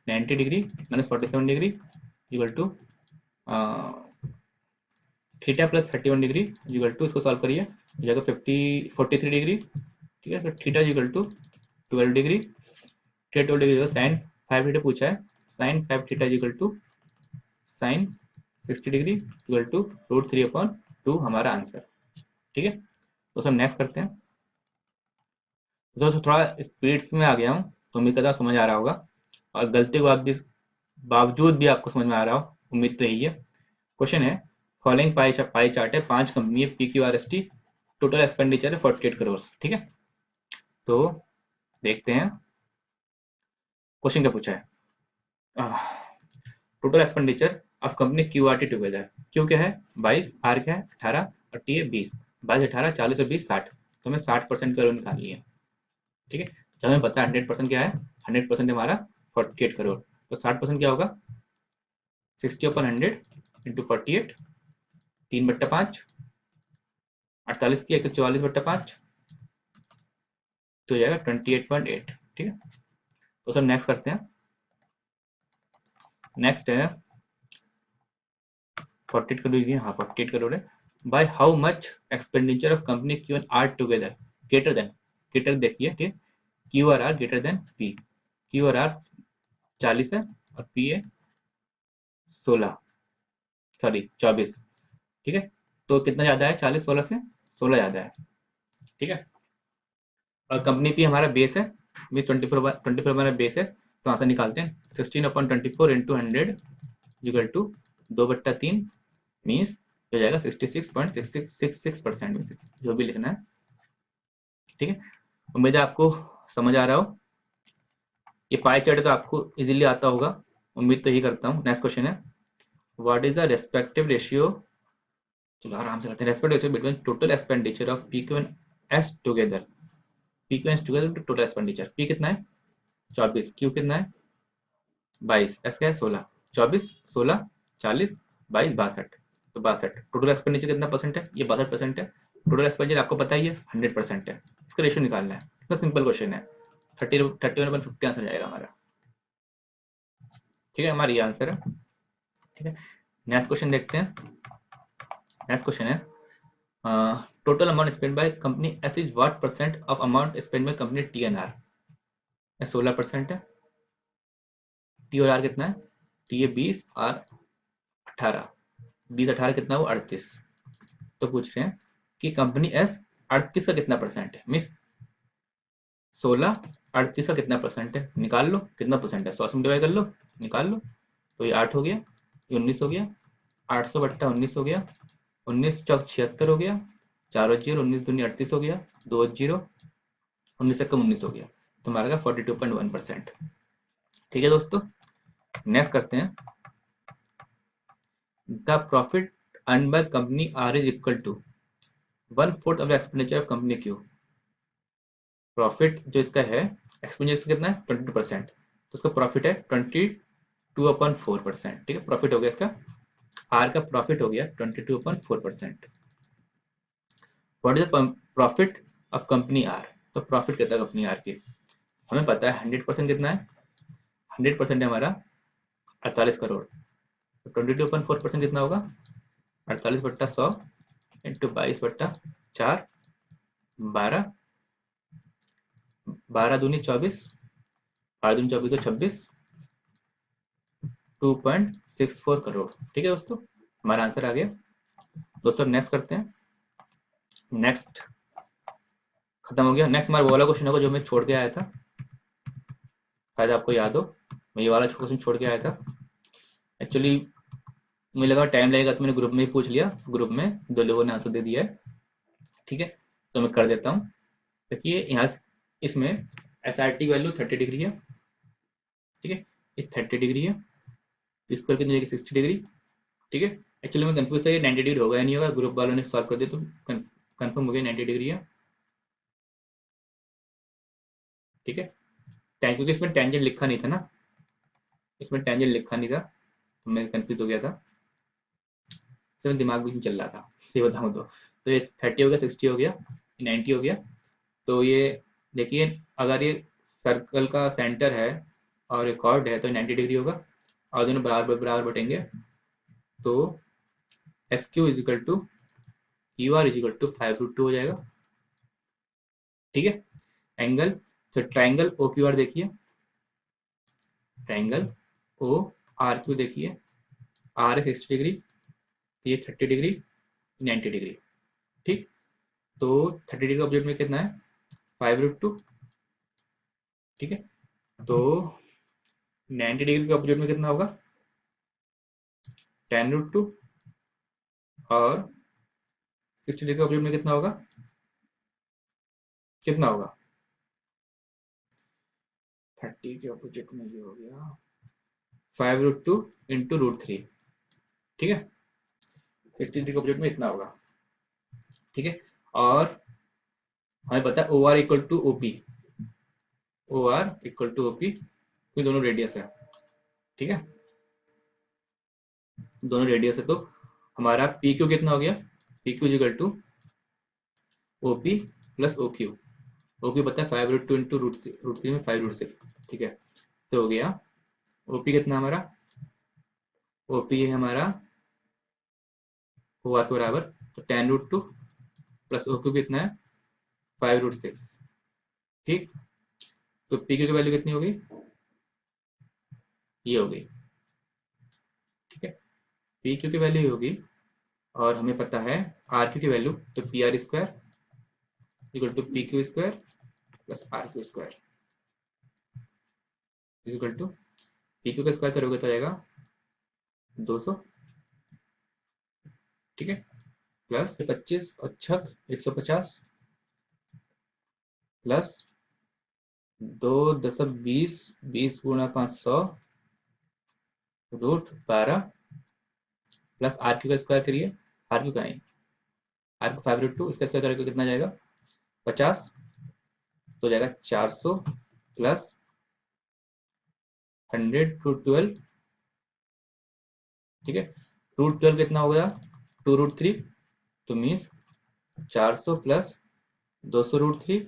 A: 90 degree minus 47 degree equal to theta plus 31 degree equal to, इसको सॉल्व करिए हो जाएगा 43 डिग्री। ठीक है, फिर theta equal to 12 degree, theta 12 degree sine 5 theta पूछा है, sine 5 theta equal to sine 60 degree equal to √3 upon 2 हमारा आंसर। ठीक है, तो सब नेक्स्ट करते हैं। दोस्तों थोड़ा स्पीड में आ गया हूँ तो उम्मीद करता समझ आ रहा होगा, और गलती को आप भी बावजूद भी आपको समझ में आ रहा हो, उम्मीद तो यही है। क्वेश्चन है, फॉलोइंग पाई चार्ट है, 5 कंपनी है PQRST, टोटल एक्सपेंडिचर है 48 करोड़। ठीक है, तो देखते हैं क्वेश्चन क्या पूछा है। Total expenditure of company QRT together, Q क्या है 22, आर क्या है 18 और टी है 20, 22 18 40 और 20 60, तो हमें 60% करोड़ निकालनी है। ठीक है, जब हमें पता है 100% क्या है, 100% हमारा 48 करोड़, तो 60% क्या होगा 60 अपॉन 100 इंटू 48, 3/5, 48 की 144/5, तो हो जाएगा 28.8। ठीक है, तो सर नेक्स्ट करते हैं। नेक्स्ट है 48 करोड़, हाँ 48 करोड़ है। By how much expenditure of company Q and R together greater than, greater देखिए, ठीक, Q R are greater than P, Q R are 40 है और पी है 16, सॉरी 24। ठीक है, तो कितना ज्यादा है 40 16 से, 16 ज्यादा है। ठीक है, और कंपनी पी हमारा बेस है, मीन 24 हमारा बेस है, तो आंसर निकालते हैं 16 अपॉन 24 इंटू 100 इक्वल टू 2/3 मीन्स हो जाएगा 66.6666% में 6 जो भी लिखना है। ठीक है, उम्मीद है आपको समझ आ रहा हो, ये पाई चार्ट तो आपको इजीली आता होगा, उम्मीद तो यही करता हूँ। नेक्स्ट क्वेश्चन है, what is the respective ratio, चलो आराम से करते हैं, respective ratio between total expenditure of PQ and S together, PQ and together total expenditure, P कितना है 24, Q कितना है 22, एस क्या है 16, 24 16 40 22 62, तो 62, टोटल एक्सपेंडिचर कितना परसेंट है, ये 62% है। टोटल एक्सपेंडिचर आपको पता ही है 100% है, इसका रेशियो निकालना है, इतना सिंपल क्वेश्चन है, 31/50 आंसर जाएगा हमारा। ठीक है, हमारा ये आंसर है। ठीक है, नेक्स्ट क्वेश्चन देखते हैं। नेक्स्ट क्वेश्चन है, total amount spend by company S is what percent of amount spend by company TNR, 16% है, टी और आर कितना है, टी है 20 और 18, 20 18 कितना हुआ 38। तो पूछ रहे हैं कि कंपनी एस 38 का कितना परसेंट है, मीन्स 16 38 का कितना परसेंट है, निकाल लो कितना परसेंट है, 100 से डिवाइड कर लो, निकाल लो। तो ये 8 हो गया, ये 19 हो गया, 800 बट्टा 19 हो गया, 19 चौक 76 हो गया, 4 जीरो, 19 दूनी 38 हो गया, 2 जीरो, 19 से कम 19 हो गया, तो हमारा 42.1%। ठीक है दोस्तों, नेक्स्ट करते हैं। The profit earn by company R is equal to 1/4 of the expenditure of company Q. Profit जो इसका है, एक्सपेंडिचर कितना है 22%, तो इसका प्रॉफिट है 22/4%। ठीक है, प्रॉफिट हो गया इसका, आर का प्रॉफिट हो गया 22/4%। What is the profit of company R, तो प्रॉफिट कितना है कंपनी आर की, हमें पता है 100% कितना है, 100% है हमारा 48 करोड़, तो 22/4% कितना होगा, 48/100 इंटू 22/4, 12, 12 दूनी 24, 8 दूनी 24 तो 26, 2.64 करोड़। ठीक है दोस्तों, हमारा आंसर आ गया। दोस्तों नेक्स्ट करते हैं। नेक्स्ट खत्म हो गया। नेक्स्ट हमारा वो वाला क्वेश्चन होगा जो मैं छोड़ के आया था, शायद आपको याद हो, मैं ये वाला क्वेश्चन छोड़ के आया था। एक्चुअली मुझे लगा टाइम लगेगा तो मैंने ग्रुप में ही पूछ लिया, ग्रुप में 2 लोगों ने आंसर दे दिया है। ठीक है, तो मैं कर देता हूँ। देखिए यहाँ इसमें S R T value 30 degree है। ठीक है, ये 30 डिग्री है, इसका कितनी जाएगी 60 डिग्री। ठीक है, एक्चुअली मैं कंफ्यूज था ये 90 डिग्री होगा या नहीं होगा, ग्रुप वालों ने सॉल्व कर दिया तो कंफर्म हो गया 90 डिग्री है। ठीक है, क्योंकि इसमें टेंजेंट लिखा नहीं था ना, इसमें टेंजेंट लिखा नहीं था तो मैं कंफ्यूज हो गया था, इसमें दिमाग भी नहीं चल रहा था सही बताऊँ तो ये 30 हो गया, 60 हो गया, 90 हो गया। तो ये देखिए अगर ये सर्कल का सेंटर है और ये कॉर्ड है तो 90 डिग्री होगा, और दोनों बराबर बराबर बटेंगे, तो S Q is equal to U R is equal to 5√2 हो जाएगा। ठीक है, एंगल, तो ट्राइंगल ओ क्यू आर देखिए, ट्राइंगल ओ आर क्यू देखिए, आर है 60 डिग्री, ये 30 डिग्री, 90 डिग्री। ठीक, तो 30 डिग्री ऑब्जेक्ट में कितना है 5√2। ठीक है, तो 90 डिग्री के ऑब्जेक्ट में कितना होगा 10√2, और 60 डिग्री के ऑब्जेक्ट में कितना होगा, कितना होगा 30 के ऑपोजिट में ये हो गया 5√2 इंटू √3। ठीक है, 60 डिग्री के ऑपोजिट में इतना होगा। ठीक है, और हमें पता है O R equal to O P, O R equal to O P, क्योंकि दोनों रेडियस है। ठीक है, दोनों रेडियस है, तो हमारा पी क्यू कितना हो गया, P Q equal to O P plus O Q. O Q पता है 5√2 इंटू √3 में 5√6। ठीक है, तो हो गया ओपी कितना हमारा, ओपी है हमारा ओ आर के बराबर, तो 10√2 प्लस ओ क्यू कितना है 5√6। ठीक, तो पी क्यू की वैल्यू कितनी होगी, ये हो गई। ठीक है, पी क्यू की वैल्यू होगी, और हमें पता है आर क्यू की वैल्यू, तो P R square equal to P Q square plus R Q square equal to P Q का स्क्वायर करोगे तो आएगा 200। ठीक है, प्लस 25 और 150 प्लस 2 10 20, 20 गुणा 500 √12 प्लस आर क्यू का स्क्वायर करिए, आर क्यू का है, आर क्यू 5√2, इसका स्क्वायर करके कितना जाएगा 50, तो जाएगा 400 प्लस 100√12। ठीक है, √12 कितना हो गया 2√3, तो मीन्स 400 प्लस 200√3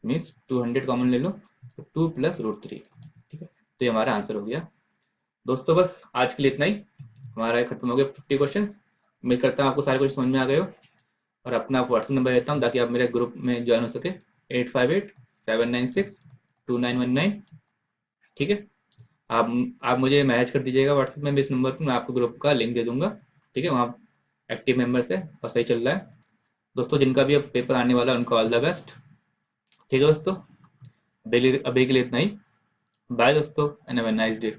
A: मीन्स 200 कॉमन ले लो, तो 2 प्लस √3। ठीक है, तो ये हमारा आंसर हो गया। दोस्तों बस आज के लिए इतना ही, हमारा खत्म हो गया 50 क्वेश्चन। उम्मीद करता हूँ आपको सारे क्वेश्चन समझ में आ गए हो, और अपना व्हाट्सएप नंबर देता हूँ ताकि आप मेरे ग्रुप में ज्वाइन हो सके, 858-796-2919। ठीक है, आप आप मुझे मैसेज कर दीजिएगा व्हाट्सएप में इस नंबर पर, मैं आपको ग्रुप का लिंक दे दूंगा। ठीक है, वहाँ एक्टिव मेंबर्स है और सही चल रहा है। दोस्तों जिनका भी अब पेपर आने वाला है उनको ऑल द बेस्ट। ठीक है दोस्तों, अभी के लिए इतना ही। बाय दोस्तों and have a nice day.